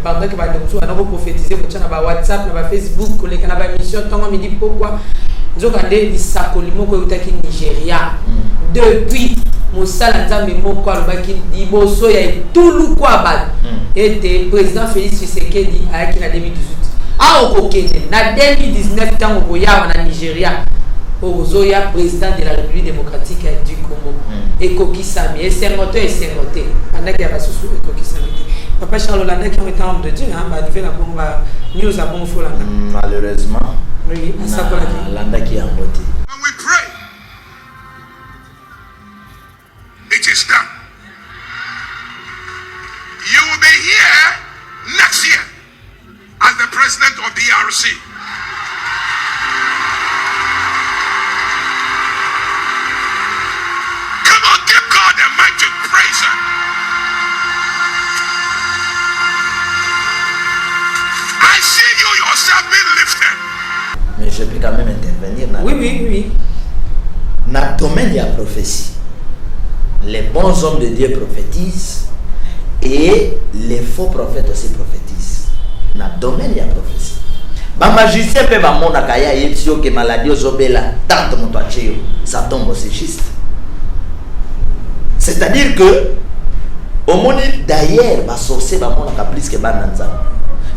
pendant que on a prophétisé sur WhatsApp, sur Facebook, sur les mission, on me dit pourquoi nous avons des sacolimo au Nigeria depuis Moussala Nzambe Moko Alobaki Diboso ya tout le quoi était président Félix Tshisekedi avec la 2018. Ah au Kokene, na 2019 tant au Boya en Nigeria. Ozoya président de la République démocratique du Congo. Et Kokisami, et Sermoté, pendant qu'il y a pas sous et Kokisami. Papa Charles Landa qui ont été homme de Dieu, hein, bah nouvelle news à bon faux Landa. Malheureusement, oui, Landa qui a voté. When we pray, it is done. You will be here next year as the president of DRC. Come on, give God a mighty praise. domaine, il y a prophétie. Les bons hommes de Dieu prophétisent et les faux prophètes aussi prophétisent. Dans le domaine, il y a prophétie. Les magiciens peuvent dire que la maladie tant ça tombe, c'est juste. C'est-à-dire que, au monde d'ailleurs, les sorciers sont plus que les sorciers.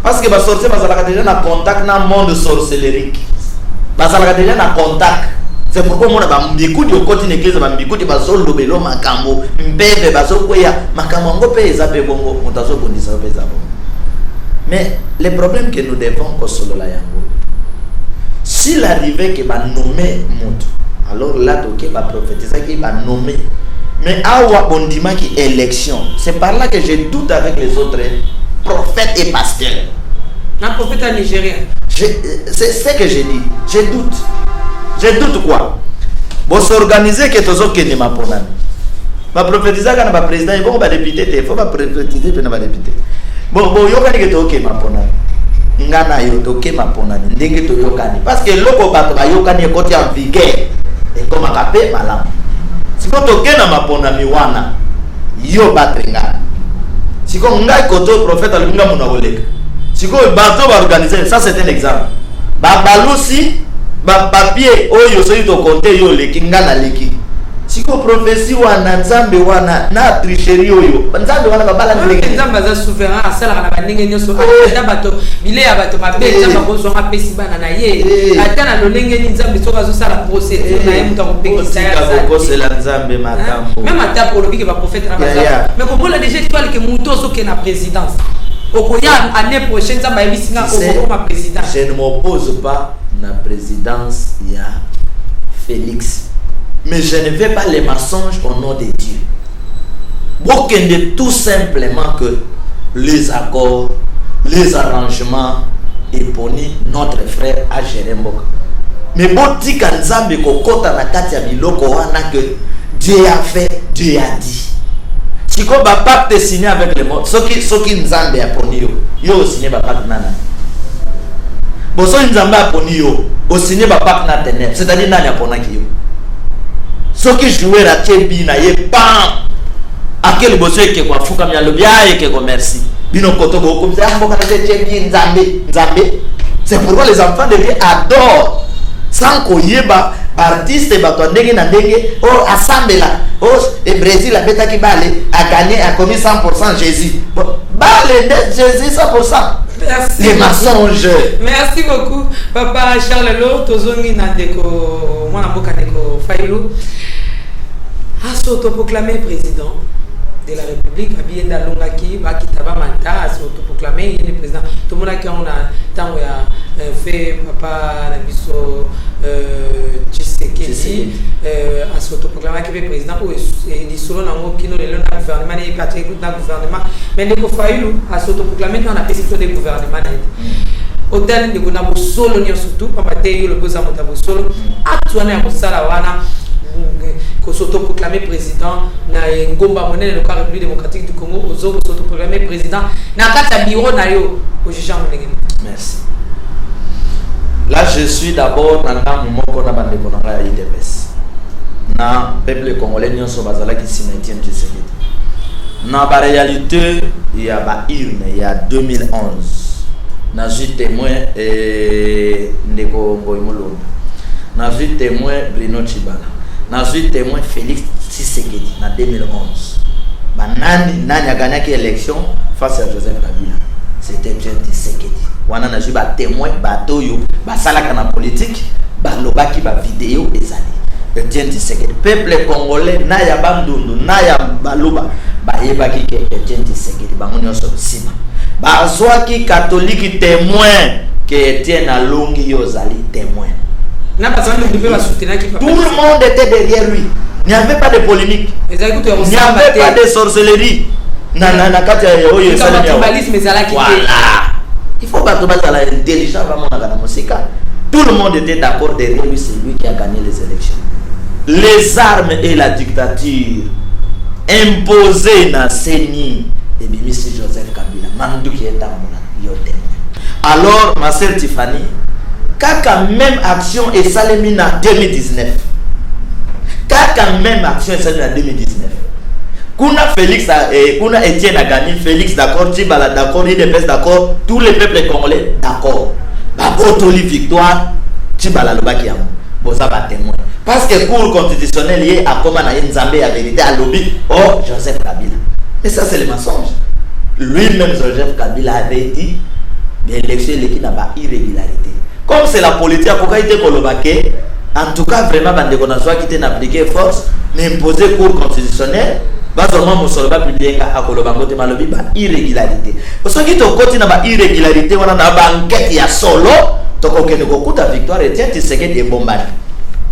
Parce que les sorciers sont déjà en contact dans le monde sorcellerique. Ils sont déjà en contact. C'est pourquoi on a beaucoup de côté de l'église, beaucoup de bazol lobelo makambo, mbebe bazol koya makambo ngo pe ezape bongo, mutazo bondisa pe ezabo. Mais le problème que nous devons consolo la yango. S'il arrivait que va nommer monte, alors là donc va prophétiser qu'il va nommer. Mais awa bondima qui élection, c'est par là que je doute avec les autres prophètes et pasteurs. Un prophète en Nigeria. C'est ce que j'ai dit. Je doute. Je doute quoi? Bon, s'organiser que tous autres qui ne m'apprennent. Ma prophétiser quand ma président, il faut pas député, il faut pas prophétiser pour ne député. Bon, yo quand que tu m'apprennent. Ngana yo toke m'apprennent. Ndenge to yo kani. Parce que loko bato ba yo kani côté en vigueur. Et comme akapé malam. Si ko toke na m'apprennent miwana. Yo batrenga. Si ko ngai koto prophète alinga mona oleka. Si ko bato ba organiser, ça c'est un exemple. Ba balusi ba papier oyo so yito compter yo leki ngana leki. Siko prophétie wana nzambe wana na tricherie oyo. Nzambe wana babala ndenge. Nzambe za souverain asala na bandenge nyoso ata bato bile ya bato mabe nzambe ko so ngapesi bana na ye. Ata na lolenge ni nzambe so bazo sala procédure na ye muta ko pekisa ya za. Ko c'est la nzambe makambo. Même ata pour le biki ba prophète na baza. Mais ko bola déjà étoile que muto so ke na présidence. Okoya année prochaine ça va bisinga ko ma président. Je ne m'oppose pas na présidence ya Félix. Mais je ne vais pas les mensonges au nom de Dieu. Bokende tout simplement que les accords, les arrangements époni notre frère a géré Mboka. Mais boti kanzambe kokota na kati ya biloko wana que Dieu a fait, Dieu a dit. Si ko ba pacte signé avec le monde, soki nzambe aponi yo signé ba pacte nana. Bon so nzambe aponi yo, o signé ba pacte na ténèbres, c'est-à-dire nani apona ki yo. Ce qui jouait la télé, na ye pan. À quel bossé que quoi fouka mi alobia et que merci. Bino koto go comme ça, on va faire télé nzambe. C'est pourquoi les enfants de Dieu adorent. Sans qu'on yeba artiste bato ndenge na ndenge oh assemble là. Oh et Brésil la bêta qui balé a gagné a commis 100% Jésus. Bon, balé Jésus 100%. Merci. Les mensonges. Merci beaucoup papa Charles Lo tozongi na deko mwana mboka deko Failou. A s'autoproclamé président de la République, Abienda Longaki, Bakitaba Manta, a s'autoproclamé, il est président. Tout le monde qui on a tant fait papa Nabiso Tshisekedi, a s'autoproclamé qui est président, et il solo dans qui nous le gouvernement, il pas très good dans le gouvernement, mais dès qu'on fait a s'autoproclamé, on a pétition des gouvernements. Hôtel de Gonabo solo, surtout, papa Théo le besoin de solo, à toi, on a Salawana. Que s'autoproclamé président na ngomba monene le République démocratique du Congo ozo s'autoproclamé président na kata bureau na yo au Jean Ndenge. Merci. Là je suis d'abord dans un moment qu'on a bandé qu'on a IDPS. Na peuple congolais nyonso bazala qui s'intient Tshisekedi. Na ba réalité il y a ba urne il y a 2011. Na suis témoin ndeko Ngoyimolo. Na suis témoin Bruno Tshibala. Na suis témoin Félix Tshisekedi en 2011. Nani a gagné l'élection face à Joseph Kabila. C'était Jean Tshisekedi. Wana na suis témoin batoyo basalaka na politique balobaki ba vidéo ezali. Jean Tshisekedi. Peuple congolais na ya bandundu na ya baloba ba yebaki ke Jean Tshisekedi bango nyonso sima. Bazwaki catholique témoin que Etienne Alongi yozali témoin. Tout le monde était derrière lui. Il n'y avait pas de polémique. Il n'y avait pas de sorcellerie. Voilà. Il faut pas tomber dans l'intelligence. Tout le monde était d'accord derrière lui. C'est lui qui a gagné les élections. Les armes et la dictature imposées dans Séni et Bimisi Joseph Kabila. Mandou qui est à alors, ma sœur Tiffany, quand même action et salémine en 2019. kaka même action ça en 2019 kuna Félix kuna Etienne a gagné Félix d'accord Tibala d'accord IDPS d'accord tous les peuples congolais d'accord babotoli victoire Tibala lobaki yango boza ba témoin parce que cour constitutionnel yé a comment na nzambe ya vérité à lobby oh Joseph Kabila et ça c'est le mensonge lui-même Joseph Kabila avait dit l'élection qui n'a pas irrégularité comme c'est la politique pourquoi il était kolobake en tout cas vraiment bande qu'on a soit qui était appliqué force mais imposer cour constitutionnel ba seulement musoloba publier ka akoloba ngote malobi ba irrégularité parce que to koti na ba irrégularité wana na ba enquête ya solo to ko kene ko kuta victoire Etienne Tshisekedi et bombardé.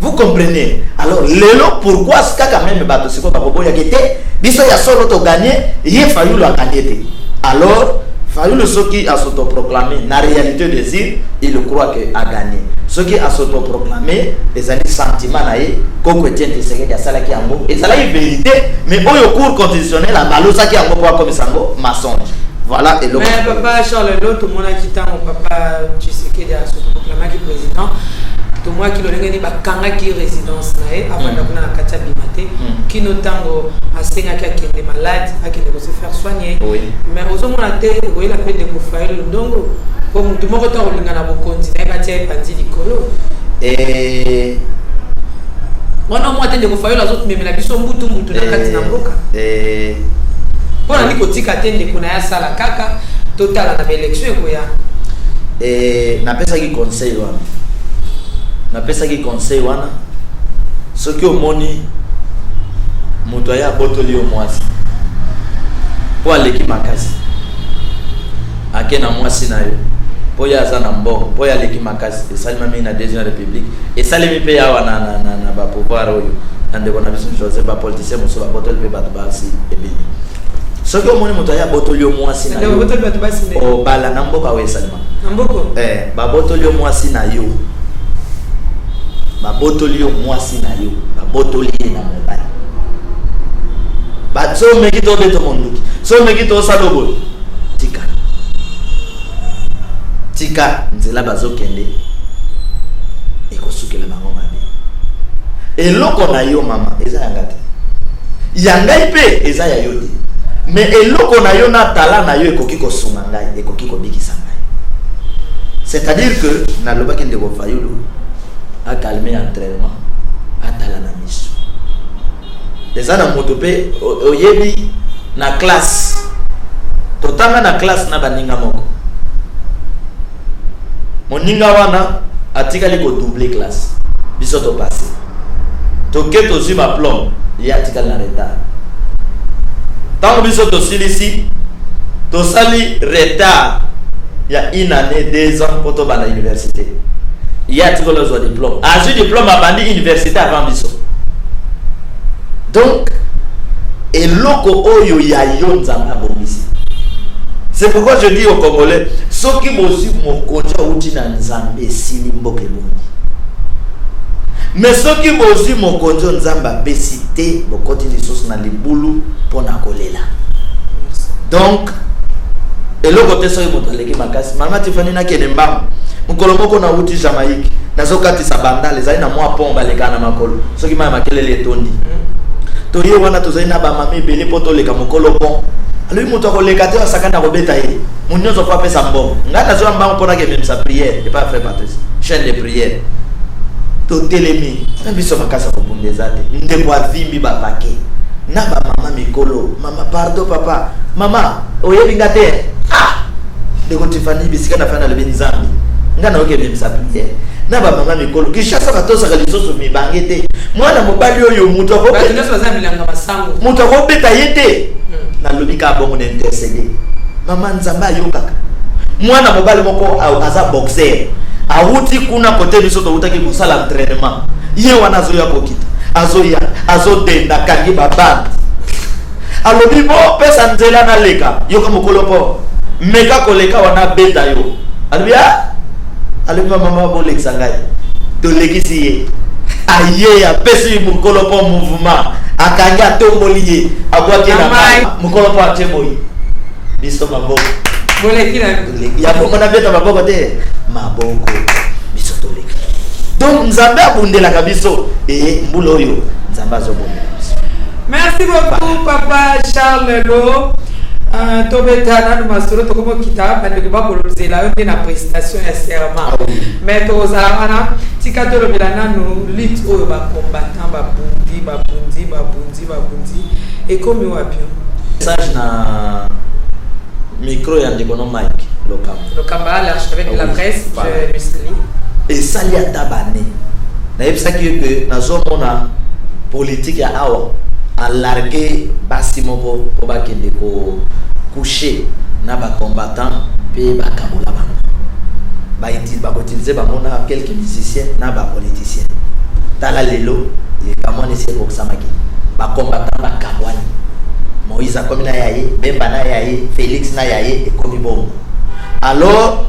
Vous comprenez? Alors lelo pourquoi ce quand même bato siko ba bobo ya kete biso ya solo to gagner yé Fayulu a gagné. Alors Fayulu ceux qui a s'autoproclamé na réalité désir il croit que a gagné. Ceux qui a s'autoproclamé les années sentiments naé koko Etienne Tshisekedi a sala ki yango et ça la vérité mais oyo cour constitutionnel a balosa ki yango kwa comme sango mensonge. Voilà et l'autre. Mais papa Charles l'autre mon agitant mon papa Tshisekedi a s'autoproclamé qui président. Tout moi qui l'ai ba kanga qui résidence naé avant d'abona na katia bimate qui notango a senga qui a kende malade a kende se faire soigner. Mais aux hommes la terre vous la peine de Fayulu ndongo comme tout monde temps olinga na bokonzi na katia pandi likolo et wana moi tende ko Fayulu azot memela biso mbutu na kati na mboka pona ndiko tika tende kuna ya sala kaka total na élection ko ya na pesa ki conseil wana na pesa ki conseil wana soki omoni moto ya botoli o mwasi po aleki makasi ake na mwasi na yo po ya za na mbongo po ya leki makasi esalima mingi na deuxième république esalemi mpe yawa na ba pouvoir oyo ande bona biso Joseph ba politicien moso ba botoli mpe bato basi ebele soki omoni moto ya botoli o mwasi na yo o bala na mboka oyo esalima na mboko ba botoli o mwasi na yo babotoli mwasi na yo babotoli na mobali ba so meki to beto monduki so meki to salobo tika nzela bazokende ekosukela bango mabe eloko na yo mama eza yanga te yangai pe eza ya yo te mais eloko na yo na tala na yo ekoki kosunga ngai ekoki kobikisa ngai c'est-à-dire que na lobaki ndeko Fayulu a calmer entraînement a tala na miso eza na moto pe oyebi na classe totanga na classe na baninga moko moninga wana atikali ko doubler classe biso to passer to keto zima plomb ya atikali na retard tant biso to silisi to sali retard ya une année 2 ans pour to bana université ya atikali zo diplôme azu diplôme abandi université avant biso donc eloko oyo ya yo nzamba bomisi. C'est pourquoi je dis aux Congolais, ceux qui m'osent mon conjoint ou na nzambe sili mboke bongi. Mais ceux qui m'osent mon conjoint nzamba besité, bokoti di sos na libulu pona kolela. Donc, eloko te so moto leki makasi. Mama Tiffany na kene mbam. Mukolo moko na uti Jamaïque. Nazo kati sabanda les na mwa pomba lekana makolo. Soki mama makelele tondi. Toriyo wana tozai na ba mami belé poto leka mukolo bon. Lui moto koleka te sakana kobeta ye. Munyozo fa pesa mbongo. Ngata zo mbang pona ke même sa prière et pas frère Patrice. Chaîne de prière. To telemi. Na biso makasa ko bundezate. Ndeko avimbi ba pake. Na ba mama mikolo. Mama pardon papa. Mama oyebi ngate. Ah. Ndeko Tiffany bisika na fana le benizambi. Ngana oke même sa prière. Na ba mama mikolo. Kishasa batosa kalisoso mibangete. Mwana mobali oyo muto ko. Ba tunaso bazamilanga masango. Muto ko beta yete. Na lobika bongo na intercéder mama nzamba yokaka mwana mobali moko aza boxer awuti kuna kote biso to utaki kusala entraînement ye wana zo ya kokita azo denda kangi baband alobi bo pesa nzela na leka yoka mokolo po meka koleka wana beta yo alobi mama bo lekisa ngai to lekisi ye aye ya pesi mokolo po mouvement akanga tomboliye abwaki na mukolo pa temoyi biso maboko boleki na ya bongo na beta maboko te maboko biso toleki donc nzambe abundela kabiso mbulo yo Merci beaucoup, Papa Charles Lo. Tobetana nous masoro to comme kita bande ko ba kolozela yo na prestation ya serment mais to ozana tika to lobelana no lit o ba combattant ba bundi et comme wapi message na micro ya ndikono Mike Lokamba l'archevêque de la presse je lui et sali atabane na yebisa que nazomona politique ya awa alarguer basi moko po bakende ko coucher na ba combattant pe ba kabola ba utiliser ba mona quelques musiciens na ba politiciens tala lelo les kamone c'est pour ça maki ba combattant ba kabwani Moïse a comme na yaye Bemba na yaye Félix na yaye et comme bon alors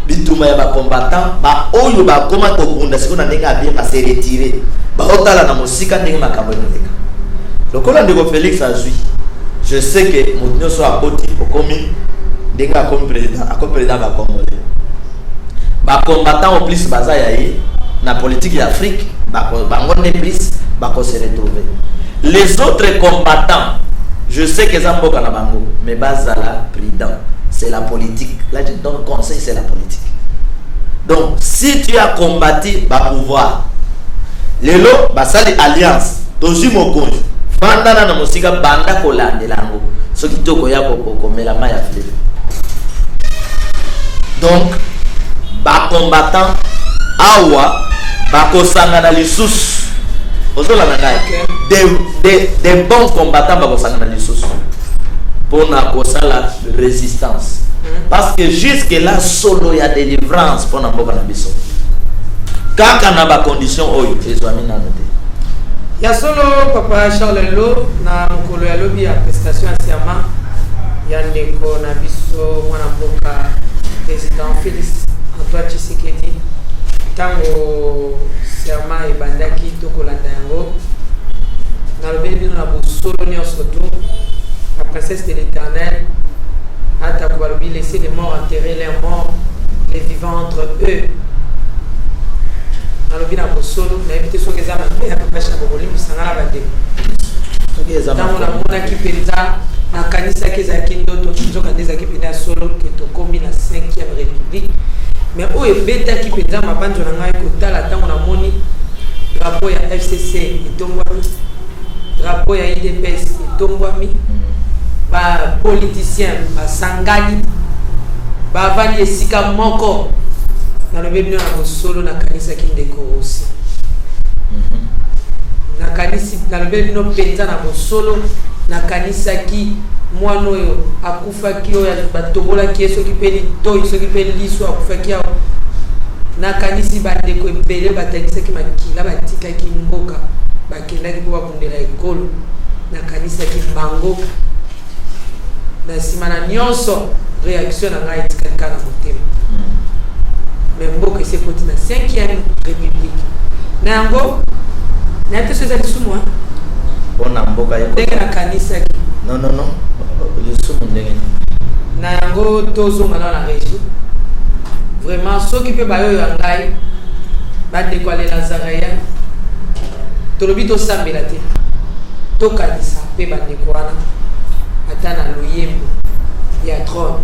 bituma ya ba combattant ba oyo ba koma ko bunda siko na ndenge bien ba se retirer ba otala na musika ndenge makambo ndeka lokola ndeko Félix azui je sais que Moutinho soit apoti okomi ndenge comme président ba congolais ba combattant au plus baza yaye na politique d'Afrique ba ngone plus ba ko se retrouver les autres combattants je sais que ça mboka na bango mais bazala prudent c'est la politique là je donne conseil c'est la politique donc si tu as combattu ba pouvoir lelo basali alliance tozi mokonzi bandana na musika banda kolandela ngo soki toko ya komela maya fleuve donc ba combattant awa ba kosangana lisusu ozola na ngai des bons combattants ba kosangana lisusu pour na kosala résistance parce que jusque là solo ya délivrance pour na mboka na biso kaka na ba condition oyo ezwami na note ya solo Papa Charles Lo na mokolo ya lobi ya prestation ya serment ya ndeko na biso mwana mboka président Félix Antoine Tshisekedi tango serment ebandaki tokolanda yango na lobeli bino na bosolo nyonso to la princesse de l'Éternel ata ko balobi laisser les morts enterrer leurs morts les vivants entre eux nalobi na bosolo nayebite soki eza mabe ya Papa Charles bolimbisanga na bandeko ntango namonaki mpenza nakanisaki ezalaki ndoto nzokande ezalaki mpenza ya solo ke tokomi na 5e république mais oyo ebetaki mpenza mabanzo na ngai kotala ntango namoni drapeau ya FCC etombwami drapeau ya IDPS etombwami bapoliticien basangani bavandi esika moko nalobi bino na bosolo nakanisaki ndeko aussi nakanisi nalobi bino mpenza na bosolo nakanisaki mwana oyo akufaki oyo batobolaki ye soki mpe litoi soki mpe liso akufaki awa nakanisi bandeko ebele batangisaki makila batikaki mboka bakendaki mpo bakundela ekolo nakanisaki bango na nsima na nyonso réaction na ngai etikali kaka na motema mais mboka esi ekoti na 5e république na yango nayebi te so eza lisumu mpona mboka ndenge nakanisaki non lisumu ndenge na yango tozonga na régie vraiment soki mpe bayoyo ya ngai bandeko ale Nazaréen tolobi tosambela te tokanisa mpe bandeko wana ata na loyembo ya trône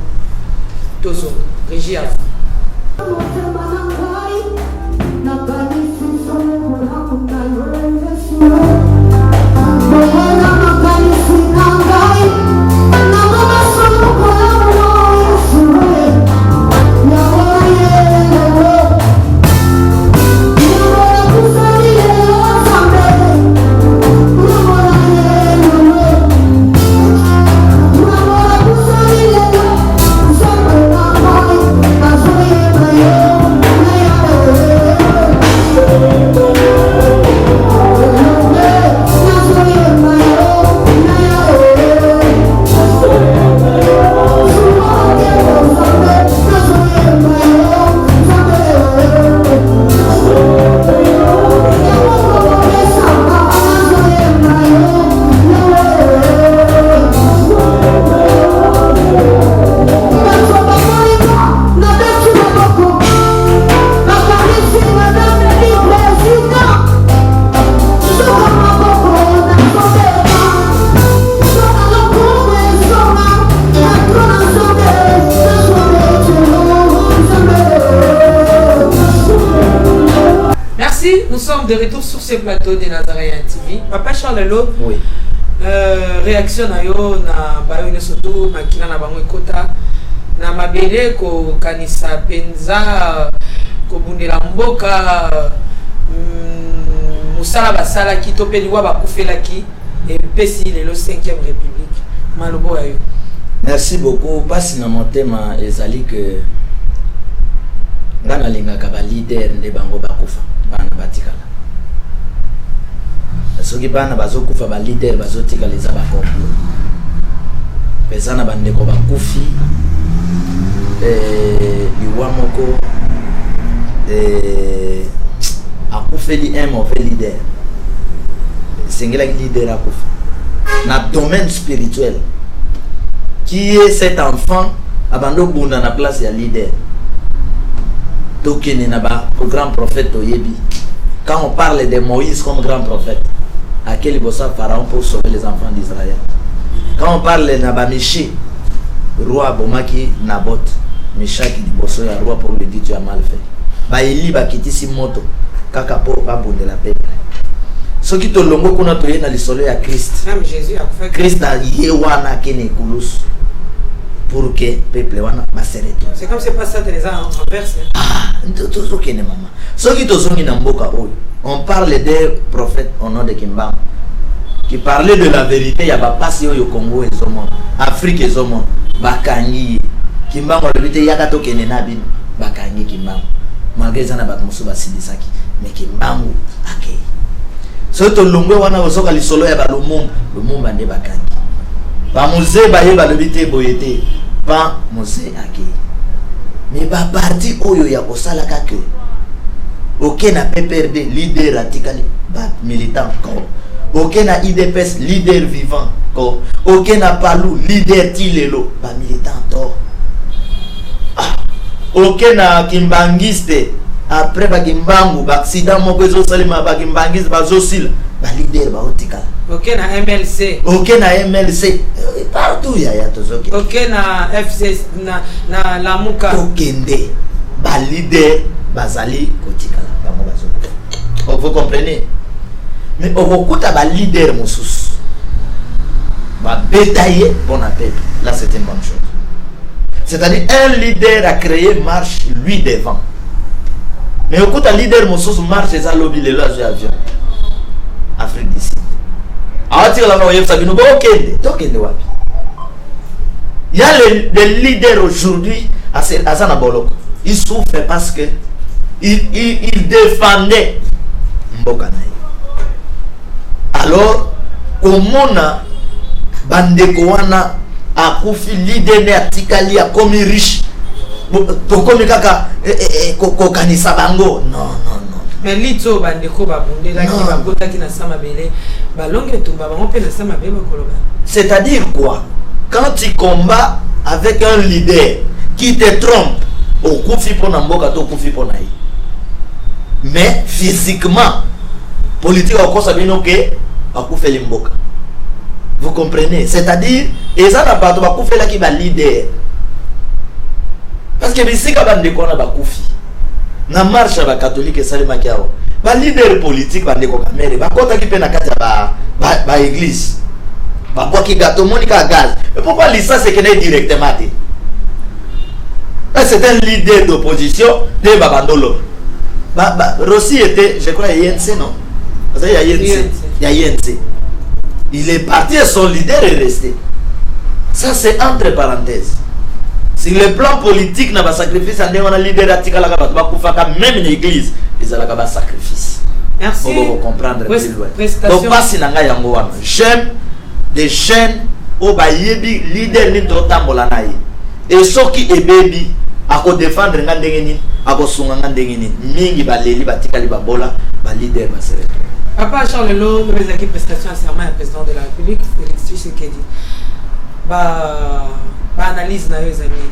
tozonga régie ya Yeah. Merci, nous sommes de retour sur ce plateau de Nazaréen TV. Papa Charles Lelo, oui. Réaction na yo na bayo ne soto makina na bango ekota na mabele ko kanisa penza ko bundela mboka musala basala ki to pe liwa bakufela ki et pesi lelo 5e république malobo ayo. Merci beaucoup. Passe na motema ezali que ngana linga ka ba leader nde bango bakufa bana batikala. Soki bana bazokufa ba leader bazotikala eza ba complot. Pezana bandeko bakufi liwa moko akufeli un mauvais leader. Singela leader akufa. Na domaine spirituel. Qui est cet enfant abando bunda na place ya leader? Tokene na ba grand prophète Oyebi. Quand on parle de Moïse comme grand prophète, à quel bossa pharaon pour sauver les enfants d'Israël? Quand on parle de Nabamishi, roi Bomaki Nabot, Meshaki di bosso ya roi pour le dire tu as mal fait. Ba Eli ba kitisi moto kaka po ba bonde la peuple. Ce qui te longo kuna to yena li solo ya Christ. Même Jésus a fait Christ a yewana kene kulus pour que peuple wana ba se retourne. c'est comme c'est pas ça les en verse. Ah, ndoto kene mama. Ce qui to zongi na mboka oyo. On parle des prophètes au nom de Kimbam qui parlaient de la vérité. Il y a pas passé au Congo et au monde, Afrique et au monde. Bakangi Kimbam on le dit yakato kene nabino bakangi Kimbam. Malgré ça na batmusu basidisaki mais Kimbam akei. So to longwe wana osoka lisolo ya lumumba nde bakangi. Ba musée ba yeba le bité boyete ba musée akei. Mais ba parti oyo ya kosala kake. Aucun n'a PPRD leader radical militant corps. Aucun n'a IDPS leader vivant corps. Aucun n'a Palou leader Tilelo ba militant tort. Aucun n'a Kimbangiste après ba Kimbangu ba accident moko ezo salima ba Kimbangiste ba zosil ba leader ba otikala. Aucun na MLC. Aucun na MLC partout ya tozoki. Aucun na FC na Lamuka. Okende ba leader bazali kotikala bango bazo. Vous comprenez? Mais okuta ba leader mosusu ba bétailler bon appel. Là c'est une bonne chose. C'est-à-dire un leader a créé marche lui devant. Mais okuta leader mosusu marche ça lobby le là avion. Afrique du Sud. Awati la ba yebsa bino okende. Tokende wapi? Il y a les leaders aujourd'hui à Sana Boloko. Ils souffrent parce que il défendait Mbokanaï. Alors, Komona Bandekouana a confié leader ne atikali a commis riche. Tokomi kaka kokanisa bango. Non. Mais lito bandeko babonde la ki bakota ki na sama bele balonge tumba bango pe na sama bele koloba. C'est-à-dire quoi? Quand tu combats avec un leader qui te trompe, au kufi pona mboka to kufi pona yi. Mais physiquement, politique au kosa bino ke akufeli mboka. Vous comprenez? C'est-à-dire, et ça n'a pas de bakufela ki ba leader. Parce que bisika bande kona bakufi. Na marche ba catholique salima kiao. Ba leader politique bande ko kamere, ba kota ki pe na kati ba église. Ba qui gâteau Monica gaz. Et pourquoi l'ISA c'est qu'elle est directement dit? C'est un leader d'opposition de Babandolo. Rossi était, je crois, INC, non? Il y a INC. Il y a INC. Il est parti et son leader est resté. Ça, c'est entre parenthèses. Si le plan politique n'a pas sacrifice, on a un leader atikala même une église, ils ont un sacrifice. Merci. On va comprendre plus loin. Donc, pas si nanga yango wana. J'aime des chaînes au bayebi leader ni totambola nayi. Et ceux qui est baby à défendre ngandengeni à sunga ngandengeni mingi baleli batikali babola ba leader ba sere. Papa Charles Lelo, le président prestation à serment à président de la République, Félix Tshisekedi. Ba analyse na yo zami.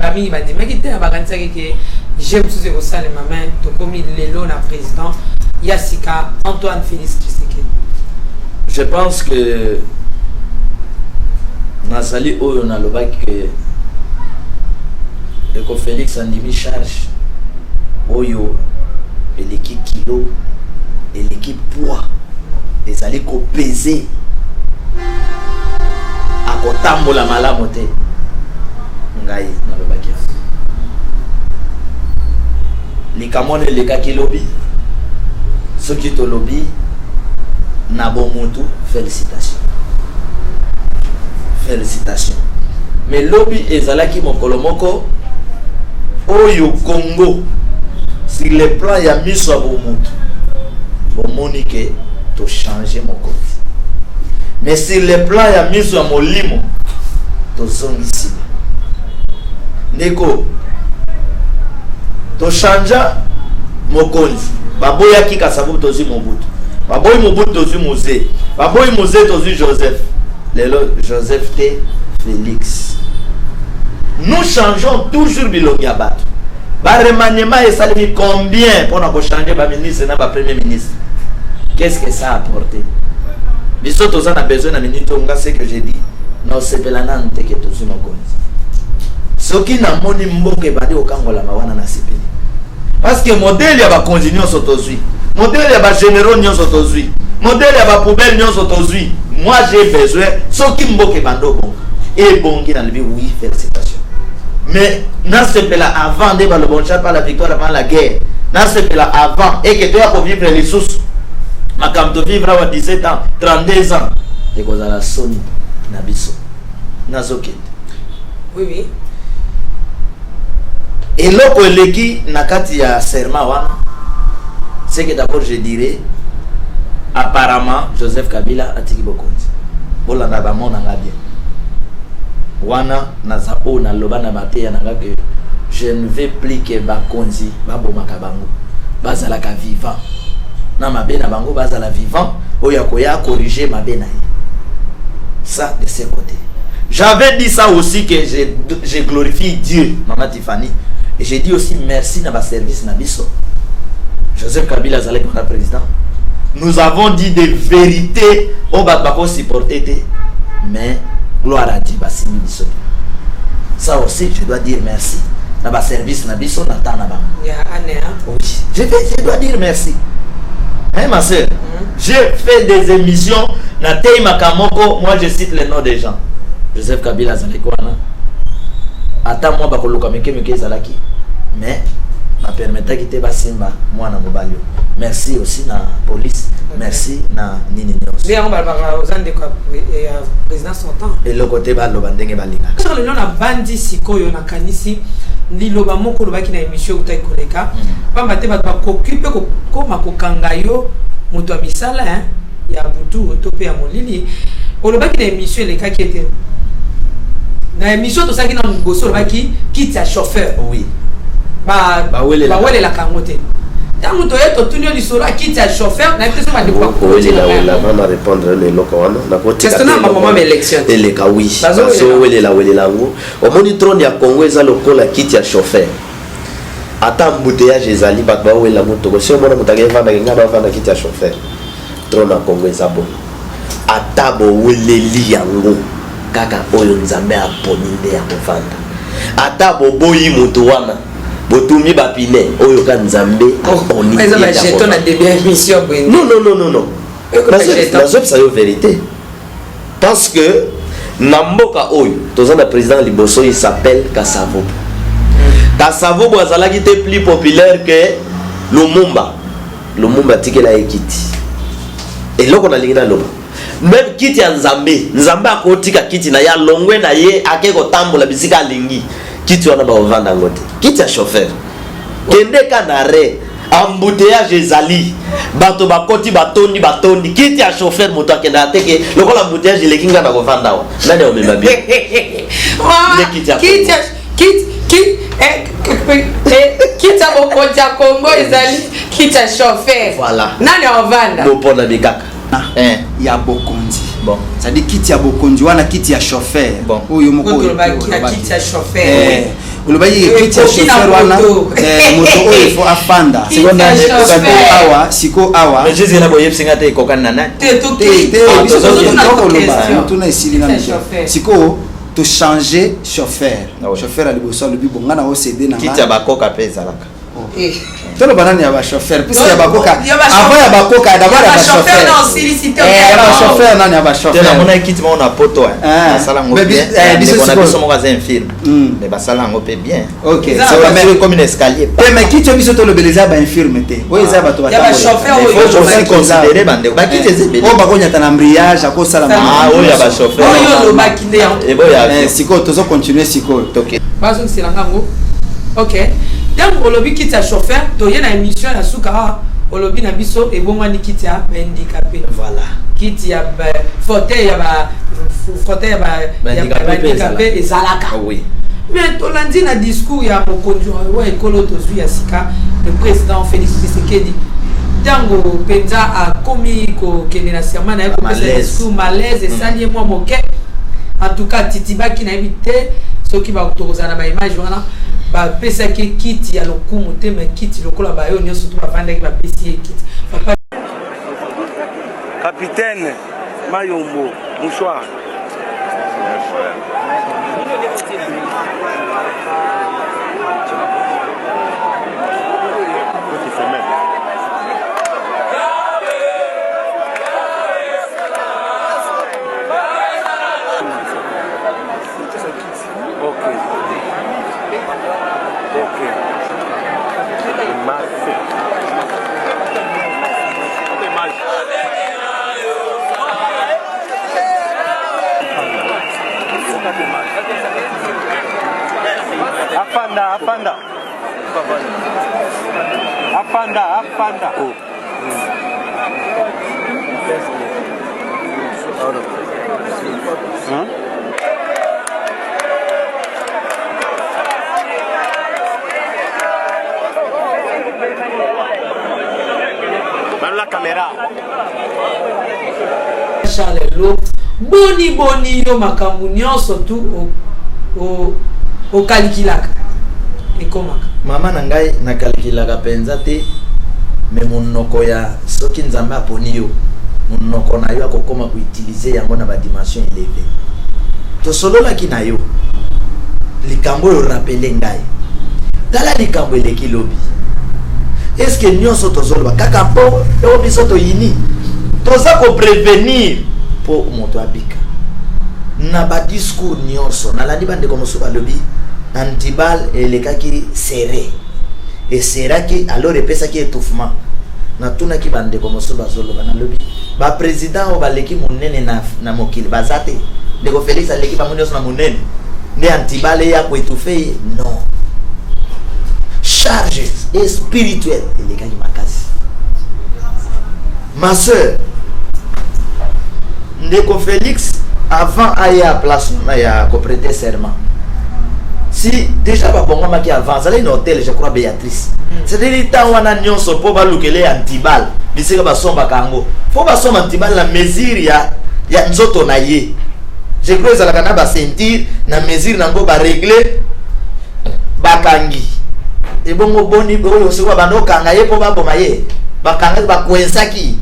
Bami ba dima ki te abakanisa ke j'aime sous au salle ma main to komi lelo na président Yassika Antoine Félix Tshisekedi. Je pense que Nazali oyo na lobaki que le Félix andimi charge oyo eleki kilo eleki poids ezali kopese akotambola malamu te ngai nalobaki likamone elekaki lobi soki tolobi na bomutu félicitations mais lobi ezalaki mokolo moko oyo Congo sur le plan ya miso ya bomutu bomoni ke to changer mokonzi mais sur le plan ya miso ya molimo tozongisi ndeko to chanja mokonzi baboyaki kasabu tozwi mobutu baboyi mobutu tozwi Moze baboyi Moze tozwi Joseph lelo Joseph te Félix. Nous changeons toujours bilongi ya bato ba remaniement esalemi combien pour na ko changer ba ministre na ba premier ministre. Qu'est-ce que ça a apporté? Biso toza na besoin na minute nga ce que j'ai dit non sepela nante ke tozwi mokonzi soki na moni mboke badi okangola mawana na sepeli parce que modèle ya ba continuer sotozwi modèle ya ba généraux nyonso tozwi modèle ya ba poubelle nyonso tozwi. Moi j'ai besoin soki mboke bando bon et bongi dans le vie oui félicitations mais na sepela avant de ba le bon chat par la victoire avant la guerre na sepela avant et que tu as pour vivre les sources ma comme tu vivre à 17 ans 32 ans et que la soni na biso na zoket oui et loko eleki na kati ya serment wana c'est que d'abord je dirais apparemment Joseph Kabila atiki bokonzi bolanda ba mona nga bien wana naza o na loba na mateya nanga que je ne veux plus que bakonzi babomaka bango bazalaka vivant na mabe na bango bazala vivant oya koya corriger mabe na ye ça de ce côté. J'avais dit ça aussi que je glorifie Dieu Maman Tiffany et j'ai dit aussi merci na ba service na biso Joseph Kabila zalé comme président. Nous avons dit des vérités au Batbako supporté mais gloire à Dieu basimi biso. Ça aussi je dois dire merci na ba service na biso na ta na ba. Ya Anne. Oui, je dois dire merci. Hein ma sœur, j'ai fait des émissions na Tei Makamoko, moi je cite les noms des gens. Joseph Kabila zalé kwana. Attends moi bakoloka meke zalaki. Mais ma permettait quitter basimba moi na mobalio. Merci aussi na police. Merci na nini nyos. Bien on va aux ande quoi président sortant. Et le côté ba lo bandenge balinga. Sur le nom na bandi sikoyo na kanisi ni loba moko lobaki na émission utai koleka. Pamba te ba occuper ko makokanga yo moto a misala hein ya butu otope ya molili. Olobaki na émission eleka qui était na émission to saki na ngoso lobaki quitte ya chauffeur. Oui. Ba wele la kangote. Tango to yeto tunyo lisolo quitte ya chauffeur na peso ba de quoi. Oui, la maman répondre les lokawana na ko tika. Qu'est-ce que na maman élection. Eleka oui. So wele la ngo. O moni trône ya Congo eza lokola quitte ya chauffeur. Ata embouteillage ezali ba ba wele la moto ko so mona mutake vanda ngaba vanda quitte ya chauffeur. Trône ya Congo eza bon. Ata bo wele li yango kaka oyo nzambe aponinde ya kovanda. Ata bo boyi moto wana botumi bapine oyo ka nzambe aponi. Eza ba jeton na début émission bwende. Non. La ça est vérité. Parce que Namboka oyo tozana président liboso il s'appelle Kasavo. Kasavo azalaki te plus populaire que Lumumba. Lumumba tikela ekiti. Et loko na lingina loba. Même kiti ya Nzambe akotika kiti na ya longwe na ye akeko tambola bisika lingi. Kiti wana ba ovanda ngote. Kiti ya chauffeur. Kende kanare embouteillage ezali. Bato bakoti batondi kiti ya chauffeur moto akenda teke lokola embouteillage lekinga na kovanda wa. Nani omema bi? Kiti ya bokonzi ya Congo ezali kiti ya chauffeur. Voilà. Nani ovanda? Mopona bikaka. Ya bokonzi. Bon. Ça dit kiti ya bokonzi wana kiti ya chauffeur. Bon. Oyo moko kiti ya chauffeur. Olobaki kiti ya chauffeur wana moto oyo faut afanda. Siko awa. Mais je na boye singa te kokana na. Tuna esili na siko to changer chauffeur. Chauffeur ali boso lobi bonga na OCD na. Kiti ya bakoka pesa laka. Tout le banane, il y a un chauffeur. Puisqu'il y a un coca. Avant, il y a un coca. D'abord, il y a un chauffeur. Non, silicité. Il y a un chauffeur, non, il y a un chauffeur. On a quitté mon apoto. Mais bien. Ok. C'est comme un escalier. Mais qui tu as vu sur le beleza ba infirme te. Oui, ça va toi. Il y a un chauffeur. Il faut aussi considérer bande. Ba qui les ébélés. On va connait un embrayage à cause ça la. Ah oui, il y a un chauffeur. Oh yo lo makinde. Et bon, il y a siko tozo continuer siko. OK. Bazo c'est la ngango. OK. Donc olobi kiti ya chauffeur, to yena émission ya suka olobi na biso e bomani kiti ya handicapé. Voilà. Kiti ya fauteuil ya ba handicapé ezalaka. Oui. Mais tolandi na discours ya mokonzi wa ekolo tozwi ya sika le président Félix Tshisekedi tango penza a komi ko kende na serment na ko pesa discours malaise et sali moi moke. En tout cas titibaki na éviter ceux qui va autorisana ba image wana ba pesa ki kiti ya lokumu te mais kiti lokola ba yo nyonso to ba vanda ki ba pesi kiti papa capitaine Mayombo mouchoir Apanda. Oh. Hein? Dans la caméra. Charles boni yo makambu nyonso tu o kalikilaka ekomaka mama na ngai na kalikilaka penza te me monoko ya soki nzambe aponi yo monoko na yo akokoma koutilize yango na badimension éleve tosololaki na yo likambo oyo rapele ngai tala likambo eleki lobi est-ce que nyonso tozoloba kaka mpo oyo biso toyini toza koprevenir mpo moto abika na badiscours nyonso nalandi bandeko mosusu balobi Antibal elekaki serré et serraki alors epesaki étouffement na tuna ki bandeko mosusu bazoloba nalobi ba président o baleki monene na mokili bazate ndeko Félix aleki bango nyonso na monene nde Antibal ya ko étouffer non charge spirituelle elekaki makasi ma sœur ndeko Félix avant aya place ya ko prêter serment si déjà babonga maki avant ça une hôtel je crois Béatrice c'est-à-dire temps wana nyonso po balukele Antibal bisika basomba kango fo basomba Antibal la mesure ya nzoto na ye je crois ça la kana ba sentir na mesure nango ba régler bakangi et bongo boni oyo siko bando kanga ye po baboma ye bakanga ba kwensaki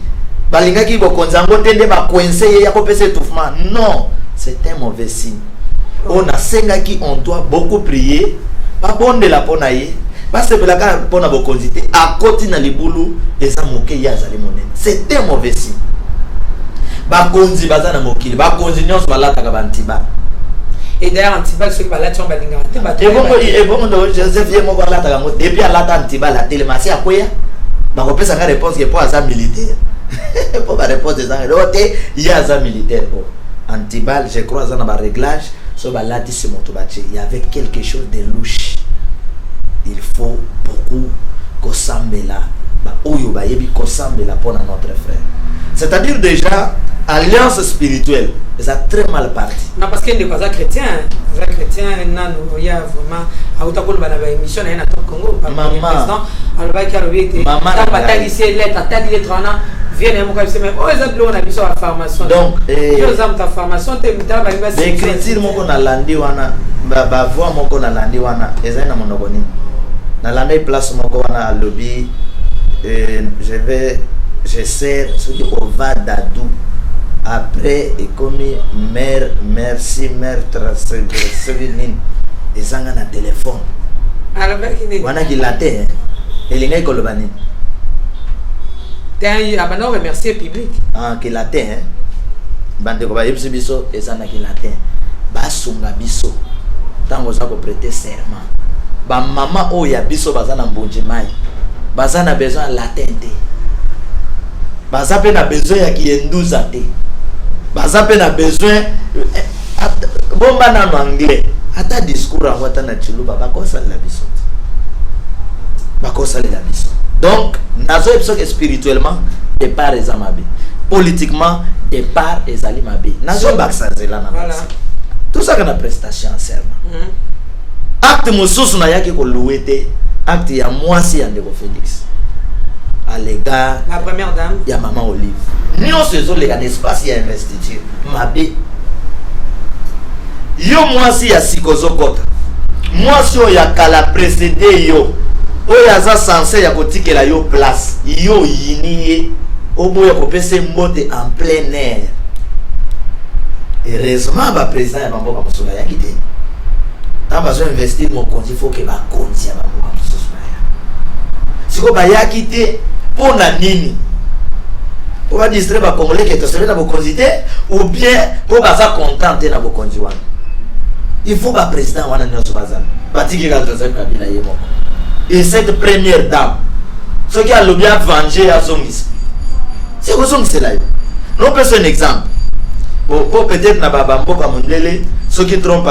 balingaki bokonzango tende ba kwense ye ya ko pesa étouffement non c'est un mauvais signe. On a sengaki on doit beaucoup prier pas bon de la ponaye parce que la kana pona bokonzité à côté na libulu eza moke ya zali monene c'est un mauvais signe ba konzi bazana mokili ba konzi nyonso balata ka bantiba et d'ailleurs Antibal ceux qui balata on balinga te ba et bon ndo Joseph ye mo balata ka ngo depuis alata Antibal la télématie akoya ba kopesa ka réponse que pour aza militaire pour ba réponse des gens l'autre ya aza militaire pour Antibal je crois ça na ba réglage. So balati ce motobache, il y avait quelque chose de louche. Il faut beaucoup kosambela ba oyo ba yebi kosambela pour notre frère. C'est-à-dire déjà alliance spirituelle, ça très mal parti. Non parce que les chrétiens nan il y a vraiment a utakolo bana ba émission na to Congo par le président alba ki arobete ta batali c'est lettre ta lettre ana viens mo ka se mais oh exemple on a biso la formation donc yo exemple ta formation te mita ba ba d'écriture moko na landi wana ba voix moko na landi wana ezali na monoko ni na landi place moko wana lobby je sers ce qui va dadou après et comme mère merci mère transférine ezanga na téléphone alors ba ki wana ki latin elingai koloba nini abana remercier public que latin bandeko bayebisi biso eza na latin basunga biso ntango oza koprêter serment bamama oyo ya biso baza na mbonje mai baza na besoin ya latin te baza mpe na besoin ya kienduza te baza mpe na besoin bomba nano anglais ata discours yango ata na chiluba bakosalela biso te bakosalela biso. Donc nazoyebi soki spirituellement départ eza mabe, politiquement départ ezali mabe, nazobakisa nzela na tout ça kana prestation serment. Acte mosusu na yaki koluwe te, acte ya mwasi ya ndeko Félix à l'égard la première dame ya maman Olive nyonso ezoleka na espace ya investiture mabe. Yo mwasi ya sikozokota mwasi oyo ya kala précédé yo oyo aza censé ya kotikela yo place yo yini ye oboya kopesa mbote en plein air. Heureusement ba président ya bamboka mosusu yaki te ta bazo investir mokonzi faut que bakonzi ya bamboka mosusu ya siko bayaki te pona nini po ba distraire ba congolais que to sele na bokonzi te ou bien po baza content na bokonzi wana. Il faut ba président wana nyonso baza batiki ka Joseph Kabila ye moko. Et cette première dame ce qui a le bien venger à son fils c'est quoi son c'est là non peut un exemple pour peut-être na baba mboka mondele ce qui trompe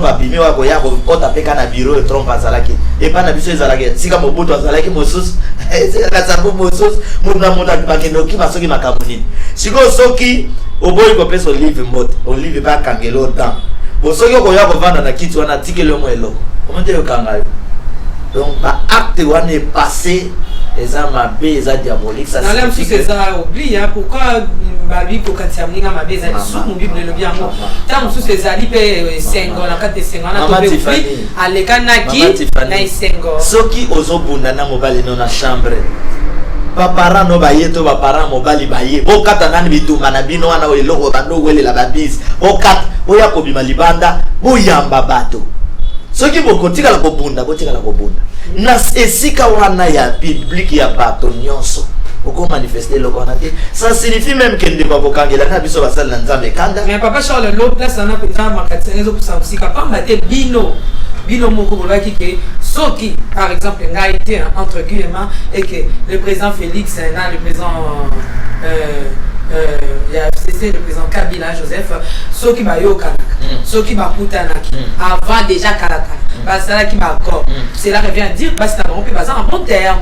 abimi wa ko ya ko tapeka na bureau et trompe azalaki et pas na biso ezalaki sika mobutu azalaki mosusu c'est ka sabu mosusu muna muna bakendo ki basoki makamuni siko soki oboyi ko pesa olive mbote olive ba kangelo dans bosoki ko ya ko vanda na kitu wana tikelo mo eloko comment dire kangayo. Donc bah acte wana est passé eza mabe eza diabolique ça signifie que ça oublie pourquoi babi ko kantia mninga mabe eza sous mon bible le bien ngo tant sous ces ali pe sengo na kate sengo na to be alekanaki na sengo soki ozobunda na mobali no na chambre papa no bayeto ba parents mobali baye o kata nani bituma na bino wana eloko bando welela babis o kat oya ko bima libanda boyamba bato soki bokotika la kobunda botika la kobunda na esika wana ya public ya bato nyonso oko manifester loko na te ça signifie même que ndeba bokangela na biso basala nzambe kanga mais papa Charles lo place na peta makati ezo kusamsika pamba te bino moko bolaki ke soki par exemple nga été entre guillemets et que le président Félix na le président il y a FCC le président Kabila Joseph soki bayo kanaka soki bakutanaki avant déjà kanaka basala ki d'accord cela revient à dire parce que na rompe baza en bon terme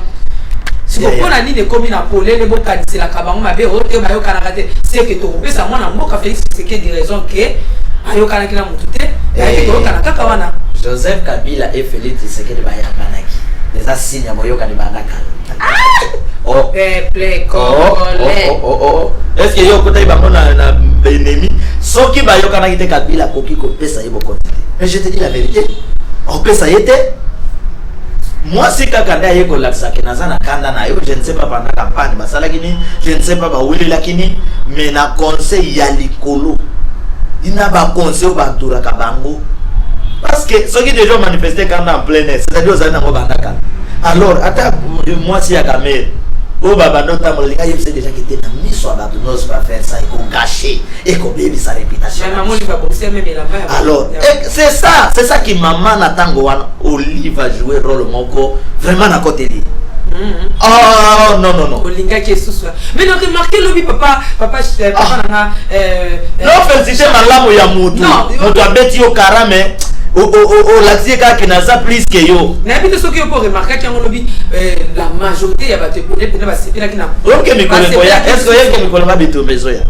si on a ligne comme na polé le boka c'est la kabango mabe o te bayo kanaka te c'est que to pesa mwana mboka Félix c'est que des raisons que ayo kanaki na mutute et to kanaka kawana Joseph Kabila et Félix c'est que ba ya kanaki les assignés moyo kanibanda kana oh peuple congolais est-ce que yo kota ibango na ennemi soki ba yo kana kite Kabila koki ko pesa yebo konti mais je te dis la vérité on pesa yete moi si kakanda yeko laksa ke nazana kanda na yo je ne sais pas pendant campagne basala kini je ne sais pas ba wili lakini mais na conseil ya likolo ina ba conseil ba tura kabango parce que ceux qui déjà manifesté quand en plein air c'est-à-dire aux années bandaka alors ata moi si ya kamere o baba nota molinga yebse déjà qui était na miso ba to n'ose pas faire ça et qu'on gâcher et qu'on baby sa réputation alors c'est ça qui maman na tango wana Olive a joué rôle moko vraiment na côté li oh non olinga qui sous mais non remarquez le papa nanga non féliciter malamu ya mutu mutu abeti yo karame l'asie ka naza plus que yo na bito soki yo pour remarquer que ngolobi la majorité ya bato peut-être ba sepela kina OK mi koleko ya est-ce que mi koleba bito mezo ya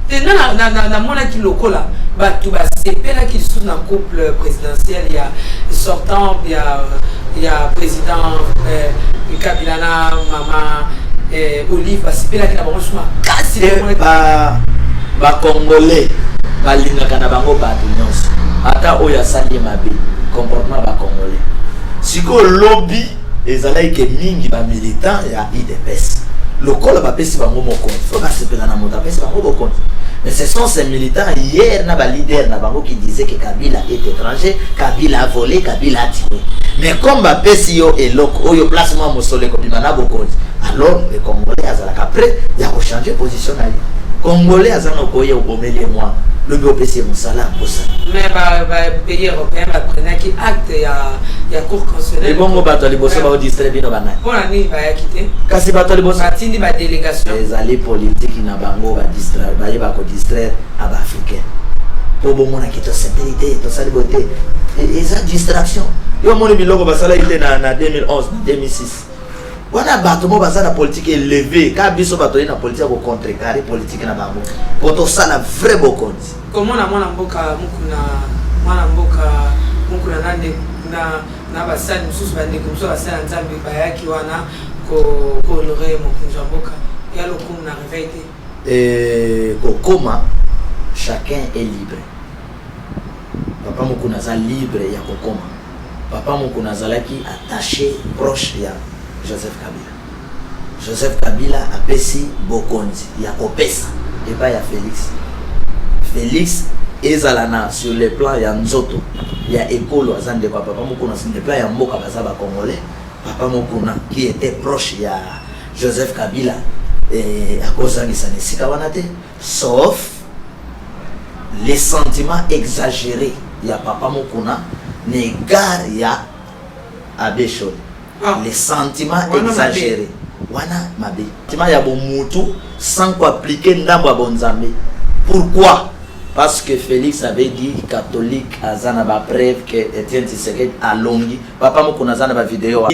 te na mona ki lokola bato ba sepela ki sous na couple présidentiel ya sortant ya président Kabila na mama Olive ba sepela kina bango suma kasi ba congolais balingaka na bango bato nyonso ata oya sali mabe comportement ba congolais siko lobby ezalaki ke mingi ba militant ya IDPS le col va passer par mon compte. Faut pas se perdre dans mon tapis par mon compte. Mais ce sont ces militants hier n'a pas leader n'a pas qui disait que Kabila est étranger, Kabila a volé, Kabila a tué. Mais comme Bapesi yo et loko yo placement mon soleil comme il a beaucoup. Alors les Congolais après il y a changé position là. Congolais azana koye obomeli moi. Le BOPC mon salaire pour ça. Mais pays européen va prendre qui acte il y a cour constitutionnelle. Les bons bateaux les bossons va distraire bien bana. Pour l'année va quitter. Kasi bateaux les bossons matindi ba délégation. Les alliés politiques na bango va distraire, va ko distraire à africain. Pour bon mona qui to sécurité, to sa liberté. Et ça distraction. Yo moni biloko ba sala ite na 2011, 2006. Wana bato mo baza na politique élevé, ka biso bato na politique ko contrecarrer politique na bango. Pour to ça la vrai bokonzi. Comment na mwana mboka mukuna nande na basali mususu bande kumso basali nzambe bayaki wana ko honorer mokunzi mboka. Ya lokumu na réveil. Kokoma chacun est libre. Papa mukuna za libre ya kokoma. Papa mukuna zalaki attaché proche ya Joseph Kabila. Joseph Kabila a pesi bokonzi ya kopesa et pas ya Félix. Félix ezalana sur le plan ya nzoto ya ekolo azande papa mokuna sur le plan ya mboka bazaba congolais. Papa mokuna qui était proche ya Joseph Kabila et à cause de ça nesika wana te sauf les sentiments exagérés ya papa mokuna n'égard ya Abeshol. Les sentiments exagérés. Wana mabe. Sentiments ya bomutu sans quoi appliquer ndambo ya bonzambe. Pourquoi? Parce que Félix avait dit catholique azana ba preuve que Etienne Tshisekedi a longi. Papa moko nazana ba vidéo.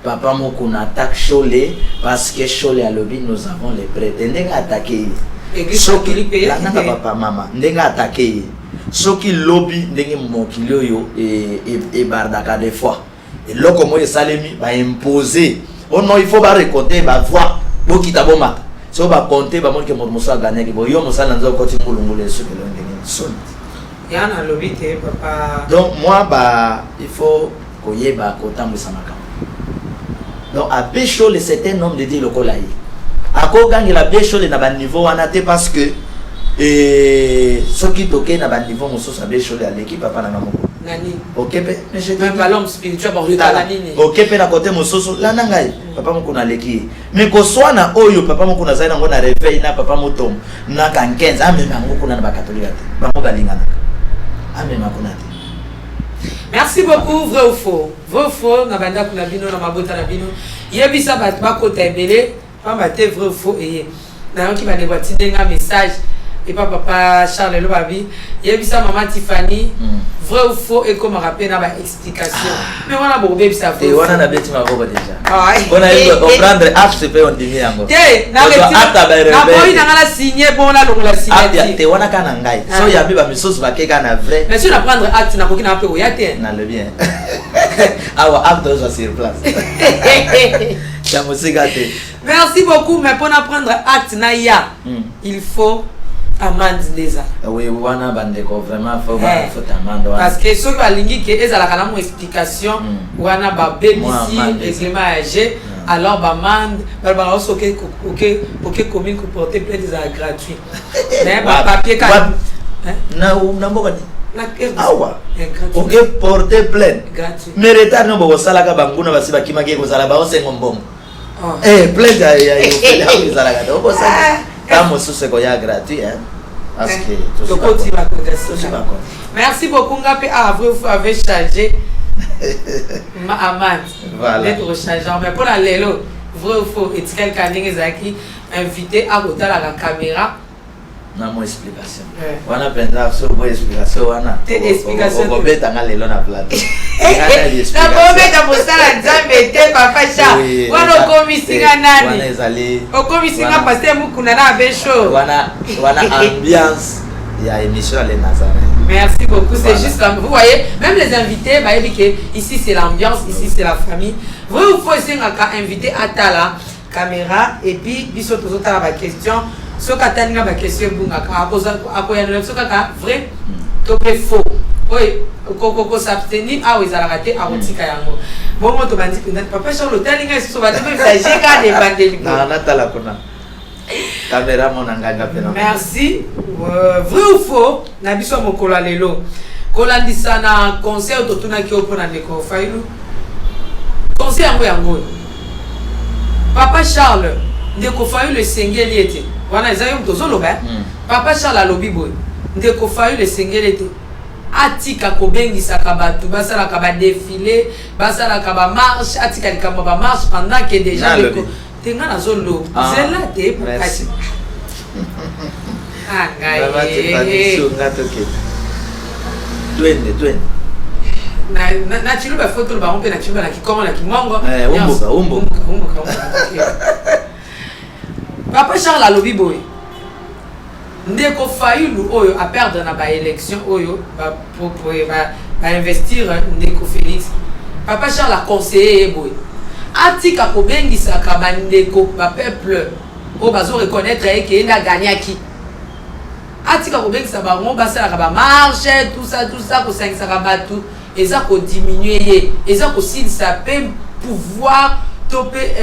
Papa moko na attaque Cholé parce que Cholé a lobby nous avons les preuves. Ndenga attaquer. Soki la nanga papa mama ndenga attaquer. Soki lobby ndenge mokilio yo et bardaka des fois. Et là, comme il salemi, va imposer. Oh non, il faut pas récolter, va voir. Pour qui t'aboma. Si on va compter, va montrer que mon monsieur a gagné. Bon, yo monsieur n'a pas continué pour le sur le long. Il y a un lobby, papa. Donc moi, bah, il faut qu'on y ait bah côté de Samaka. Donc à Béchol, c'est un homme de dire le colaï. À quoi gagne la Béchol n'a pas niveau en athée parce que ce qui toquait n'a pas niveau mon sauce à Béchol à l'équipe papa n'a pas. Ok, mais je même pas l'homme spirituel pour lui ok, na côté mososo la nangai papa moko na leki mais ko soit na oyo papa moko na zaina ngona réveil na papa motom na kan 15 amema ngoko na ba catholique bango balingana amema kuna. Merci beaucoup. Vrai ou faux? Vrai ou faux? Na banda kuna bino na mabota na bino yebisa ba kota ebele pas maté vrai ou faux et na qui va déboîter un message. Et pas papa Charles le babi yebisa maman Tiffany vrai ou faux et comme rappel na ba explication mais on a beaucoup ça et on a beti ma bobo déjà on a comprendre acte pe on dimi yango te na boy na ngala signer bon la longa signer te wana kana ngai so ya biba misoso ba keka na vrai mais si on apprendre acte na kokina pe o ya te na le bien awa acte zo sur place ya musika te. Merci beaucoup mais pour apprendre acte na ya il faut amende déjà. Oui, wana bandeko vraiment faut amende wana. Parce que ceux qui alingi que ezala kana mo explication wana ba bénéficie règlement âgé alors ba amende ba aussi OK commune pour porter plainte des gratuit. Mais ba papier kan na mboka ni na awa OK porter plainte gratuit. Mais retard no bo sala ka banguna basiba kimake ko sala ba osengo mbongo. Plainte ya yo fela sala ka do sala. C'est gratuit, hein? Parce que merci beaucoup, Ngapé. Ah, vous avez changé ma amende. Voilà. D'être changeant. Mais pour la lélo, vrai ou faux, et quelqu'un qui invité à côté la caméra. Na mo explication. Wana penda so mo explication wana. Te explication. Ko beta nga lelo na plateau. Na ko beta posala nzambe te papa cha. Wana komisinga nani? Wana ezali. Komisinga pasteur mukuna na besho. Wana ambiance ya émission les Nazareth. Merci beaucoup, c'est juste comme vous voyez, même les invités bah ici c'est l'ambiance, ici c'est la famille. Vous faut essayer inviter à la caméra et puis biso toujours la question. Ce que tu as question, vrai, to faux. Oui, Coco s'abstenir, ah oui, ça l'a raté, à Rotika Yango. Bon, moi, tu m'as dit, papa Charles, t'as l'ingé, c'est va te faire j'ai qu'à débattre. Non, Natala Kona. Caméra, mon engagement. Merci. Vrai ou faux, Nabiso Mokola Lelo. Kolandisa na conseil autotuna ki opona ndeko Fayulu. Conseil yango. Papa Charles, ndeko Fayulu sengeli ete. Wana ezayo mtozoloba. Papa Charles alobi boy. Ndeko Fayulu sengeli ete. Atika kobengisa kabatu basala kaba défilé, basala kaba marche, atika likamba ba marche pendant que déjà ndeko tenga na zolo. Zela te merci. Ah ngai. Twende. Na chiluba photo ba rompe na chiluba na kikongo na kimongo. Umbuka. Papa Charles alobi boy. Ndeko Fayulu oyo a perdre na ba élection oyo ba investir Ndeko Félix. Papa Charles a conseillé boy. Atika kobengisa ka ba ndeko ba peuple o bazo reconnaître que il a gagné qui. Atika kobengisa ba ngo basala ka ba marche tout ça ko sangisa ka ba tout eza ko diminuer eza ko silisa pe pouvoir topé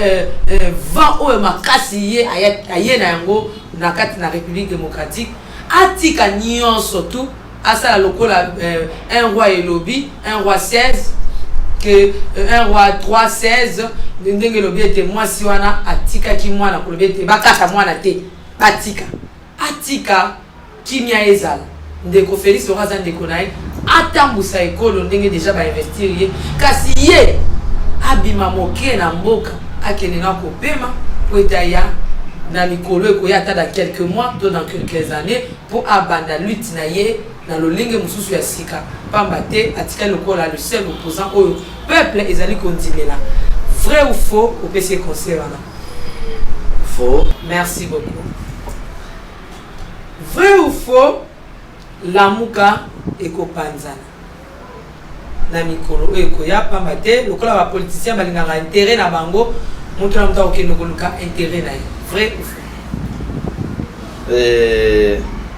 20 oyo makasi ye aye na yango na kati na République démocratique atika nyonso tout asala lokola un roi elobi un roi 16 que un roi 3 16 ndenge lobi ete mwasi wana atika ki mwana kolobi ete bakata mwana te atika kimia ezala ndeko Félix Loraza ndeko naye atambusa ekolo ndenge déjà ba investir ye kasi ye abima moke na mboka akene na kopema po etaya na mikolo ekoya ata dans quelques mois to dans quelques années pour abanda lutte na ye na lolenge mususu ya sika pamba te atika lokola le seul opposant oyo peuple ezali continuer là. Vrai ou faux au PC conseil wana? Faux. Merci beaucoup. Vrai ou faux lamuka ekopanzana na mikolo ekoya pamba te lokola ba politiciens balingaka intérêt na bango moto na mutao kendo koluka intérêt na ye. Vrai ou faux?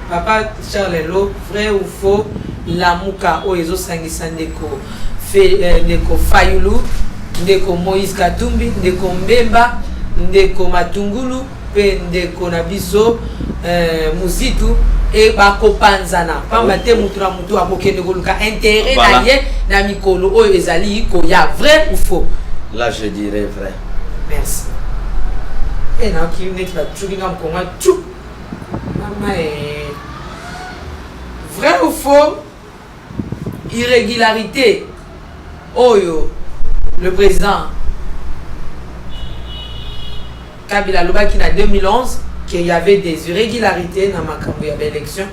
Papa Charles Lo, vrai ou faux lamuka oyo sangisa ndeko ndeko Fayulu, ndeko Moïse Katumbi, ndeko Mbemba, ndeko Matungulu pe ndeko na biso Muzitu et bakopanzana pamba te mutu na mutu akokende koluka intérêt na ye na mikolo oyo ezali koya. Vrai ou faux? Là je dirais vrai. Merci. Et na ki net ba tchulinga mkonga tchou mama vrai ou faux irrégularité oyo le président Kabila lobaki na 2011 qu'il y avait des irrégularités dans makambo ya élection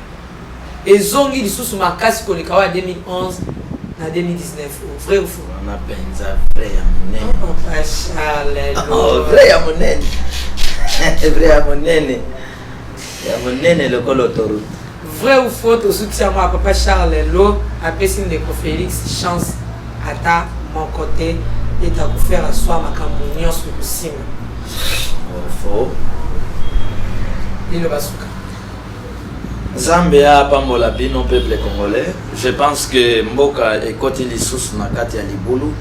et zongi lisusu makasi koleka wa 2011 na 2019. Vrai ou faux? On a penza vrai ya monene. Papa Charles. Oh, vrai ya monene. Vrai ya monene. Ya monene le kolotoro. Vrai ou faux to soutien moi Papa Charles Lo apesi ndeko Félix chance ata mon côté et ta ko faire aswa makambo nyonso kusima. Faux. Il va souka. Zambia pambola bino peuple congolais. Je pense que mboka ekoti lisusu na kati ya libulu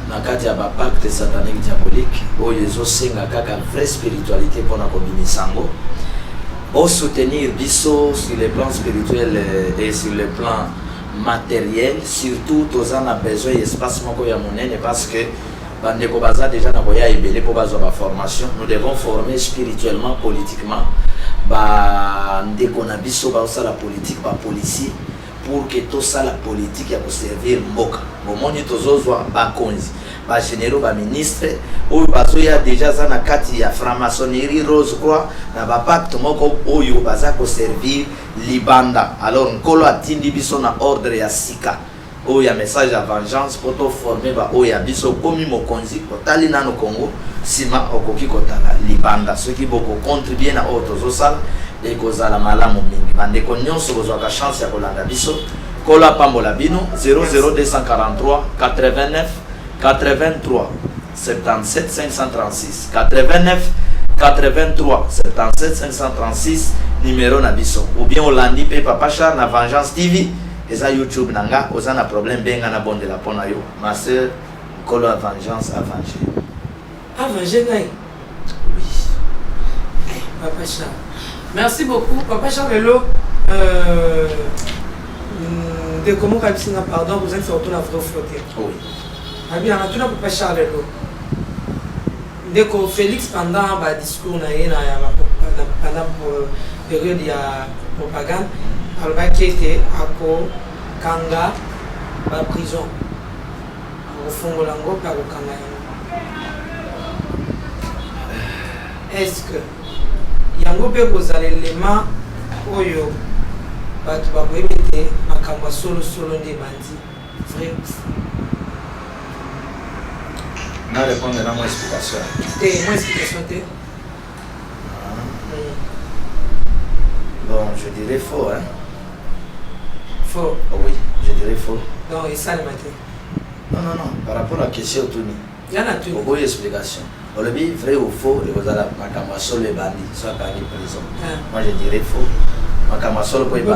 na kati ya ba pacte satanique diabolique oyo ezosenga kaka vraie spiritualité pona kobimisango au soutenir biso sur le plan spirituel et sur le plan matériel, surtout tous en a besoin d'espace moko ya monene parce que bandeko baza déjà na koya ebele po bazwa ba formation. Nous devons former spirituellement, politiquement ba ndeko na biso ba osala politique ba policier pour que tout ça la politique ya ko servir mboka. Bomoni tozozwa ba konzi ba généraux ba ministre oyo bazoya déjà za na kati ya franc-maçonnerie Rose Croix na ba pacte moko oyo baza ko servir libanda. Alors nkolo atindi biso na ordre ya sika oyo ya message à vengeance pour to former ba oyo ya biso komi mokonzi kotali nano Congo sima okoki kotala libanda ceux qui boko contribuer na auto zosala et kozala malamu mingi bandeko nyonso bozwaka chance ya kolanda biso kola pambola bino 00243 89 83 77 536 89 83 77 536 numéro na biso ou bien Olandi pe Papa Charles na Vengeance TV eza YouTube nanga oza na problème benga na bondela pona yo ma sœur Kolo à vengeance à venger. À venger oui. Papa Charles. Merci beaucoup Papa Charles Lelo. De comment Kabisina pardon vous êtes surtout la vraie faute. Oui. Abi on a tout là Papa Charles Lelo. Dès que Félix pendant ba discours na yena ya pendant période ya propagande alba qui était ako kanga ba prison au fond lango par au kanga. Est-ce que yango pe kozala élément oyo bato bakoyebi te makambo ya solo nde bandi vrai na répondre à mon explication. Mon explication t'es. Bon, je dirais faux, hein. Faux. Oh, oui, je dirais faux. Non, et ça le matin. Non, par rapport à la question Tony. Il y en a tout. Beaucoup d'explications. On le dit vrai ou faux, et vous allez ma solo les bandits, soit par les prisons. Moi je dirais faux.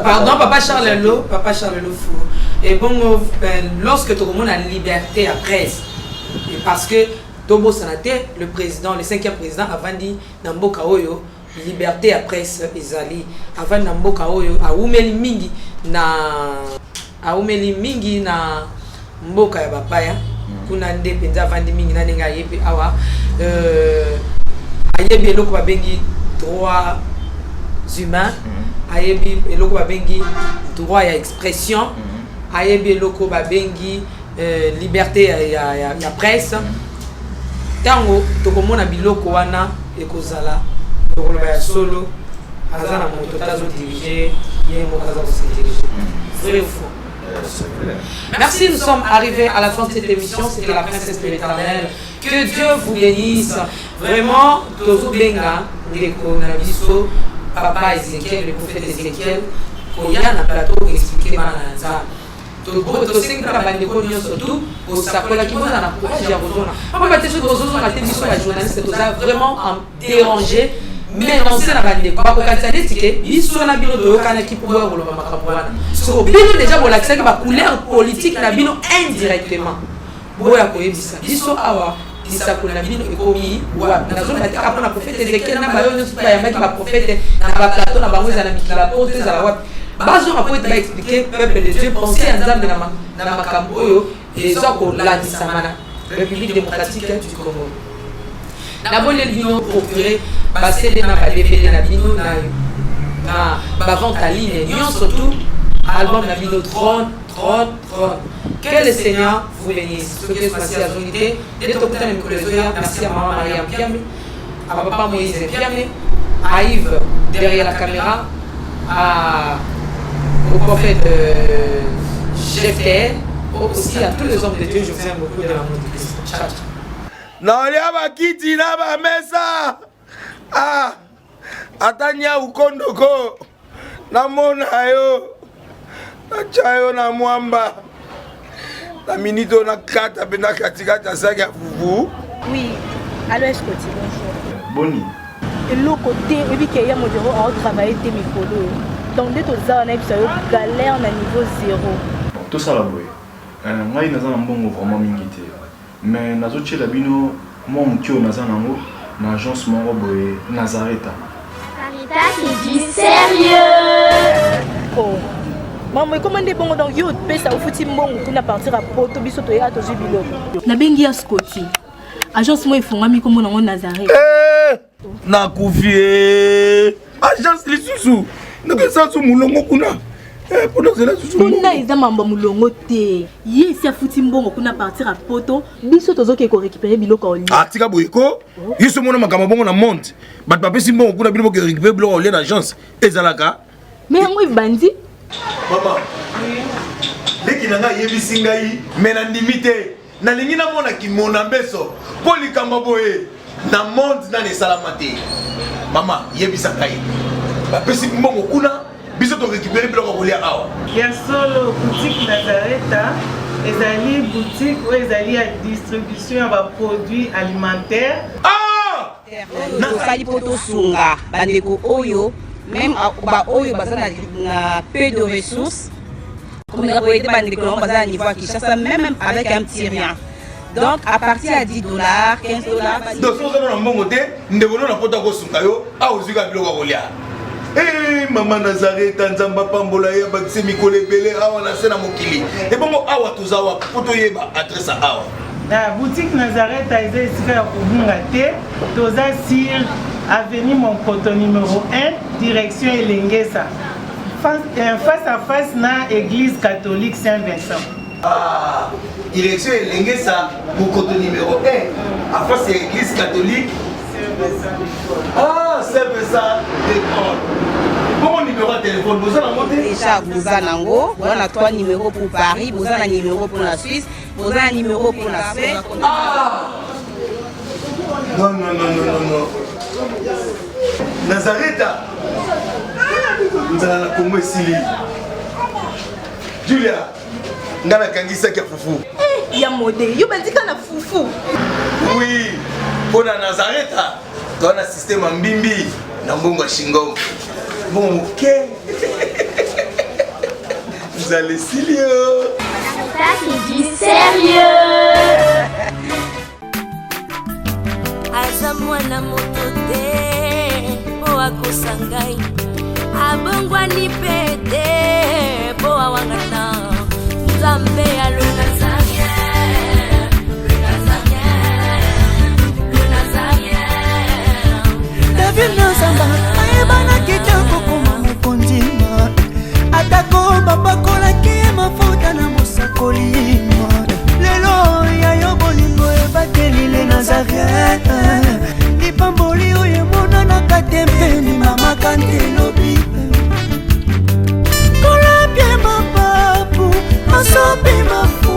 Pardon, Papa Charles Lelo faux. Et bon, lorsque tout le monde a liberté à presse, et parce que Tobo Sanate, le président, le 5e président, avant dit Namboka Oyo, liberté à presse Ezali, avant Namboka Oyo, a Oumeli Mingi na Mboka ya Bapaya, kuna ndependa avant di Mingi na nenga yepe awa, ayebi eloko babengi droits humains, ayebi eloko babengi droit ya expression, ayebi eloko babengi liberté ya presse. Tango tokomona biloko wana ekozala lokoloba ya solo aza na moto tazo diriger ye mokaza ko se diriger. Vrai ou faux? Merci, nous sommes arrivés à la fin de cette émission. C'était la princesse de l'Éternel. Que Dieu vous bénisse. Vraiment, Tozo Benga, Ndeko Nabiso, Papa Ezekiel, le prophète Ezekiel, Koya na plateau pour expliquer Mananza. Tozo Senga Bandeko Nyosotu, au Sakola qui m'a encouragé à vous. Papa Bateso Tozo, la télévision, la journaliste, nous a vraiment dérangé. Mais on sait la bande quoi pour qu'elle que ils sont na bino de kana qui pouvoir le makamwana so bino déjà bon l'accès ba couleur politique na bino indirectement boya ko yebisa biso awa isa ko na bino ekomi wa na zone ba ka na prophète Ezekiel na ba yo nso ba yamba ba prophète na ba plateau na bango za na mikila pote za la wa bazo ma pote ba expliquer peuple de Dieu penser en Nzambe na makambo oyo ezoko landisa mana République démocratique du Congo. Na bonne bino procurer basé na ba DVD na bino na ba vente en ligne et surtout album na bino trône. Que le Seigneur vous bénisse. Ce que c'est la unité de tout le temps. Merci à maman Maria Piamé, à papa Moïse Piamé, à Yves derrière la caméra, au prophète GFTL, aussi à tous les hommes de Dieu. Je vous aime beaucoup de l'amour de Christ. Ciao. Naolia bakiti na ba mesa atanya ukondoko namona yo nachayo na mwamba na minito na kata pena katikata saki ya fufu. Oui, allô est-ce que tu bonjour. Boni. Et le côté et puis qu'il y a mon bureau à travailler des micros. Donc dès que ça on a eu galère na niveau 0. Tout ça la boy. Moi il naza mbongo vraiment mingité. Mais nazo tchela bino moi mukio naza nango na agence moko boye Nazareta. Caritas c'est du sérieux. Oh. Maman comment des bongo donc yo pesa au futi mbongo kuna partir à poto biso to ya to jubiloko. Na bengi ya Scotty. Agence moi ifungami comme nango Nazareta. Na kufie. Agence lisusu. Ndeke sansu mulongo kuna. Kuna eza mamba mulongo te. Yesi afuti mbongo kuna partir à poto biso tozoke ko récupérer biloko oli. Ah tika boyeko. Yiso mona makamba bongo na monte. Bat papesi mbongo kuna biloko ko récupérer biloko oli na agence ezalaka. Mais yango bandi. Maman. Leki nanga yebisi ngai mena ndimite. Na lingi na mona ki mona mbeso. Poli kamba boye. Na monte na ne salamate. Maman yebisa ngai. Papesi mbongo kuna biso to récupérer biloko kolia awa. Ya solo boutique Nazareta ezali boutique où ezali à distribution ya ba produits alimentaires. Ah! Nasali poto sunga bandeko oyo même ba oyo bazana na peu de ressources Comme on a été bandé colons basé à niveau à Kinshasa, même avec un petit rien. Donc à partir à $10, $15. Donc si vous avez un bon côté, nous devons nous apporter au Sunkayo, à Ozuga Bilogolia. Eh, Maman Nazareth, Tanzamba Pambola, Bakse Mikole Bele, Awa Nasena Mokili. Et bon, Awa Tozawa, Potoyeba, adresse à Awa. La boutique Nazareth a été ici à Kubungate, Toza sur avenue Monkoto numéro 1, direction Elengesa. Face à face na église catholique Saint-Vincent. Ah, direction Elengesa, Monkoto numéro 1, à face à l'église catholique. Ah, Saint-Vincent d'école. Bon numéro de téléphone, vous avez monté déjà, vous avez on a 3 numéros pour Paris, vous avez un numéro pour la Suisse, vous avez un numéro pour la Suisse. Ah! Non. Nazareth, nous allons la Congo ici. Julia, nous allons kangisa kia fufu. Eh, ya modé, yo bandika na fufu. Oui, pour la Nazareth, tu as un système en bimbi, na mbongo shingo. Bon, ok. Vous allez sérieux. Ça c'est du sérieux. Azamwana motote o akosangai abongwani pete bo awangata Nzambe ya le Nazarien David Nzamba ayebana kitoko koma mokondima atako babakolaki mafuta na mosakolima lelo yayo bolingo ebateli le Nazarien lipamboli oyo emonanaka te mpeni mama kantelo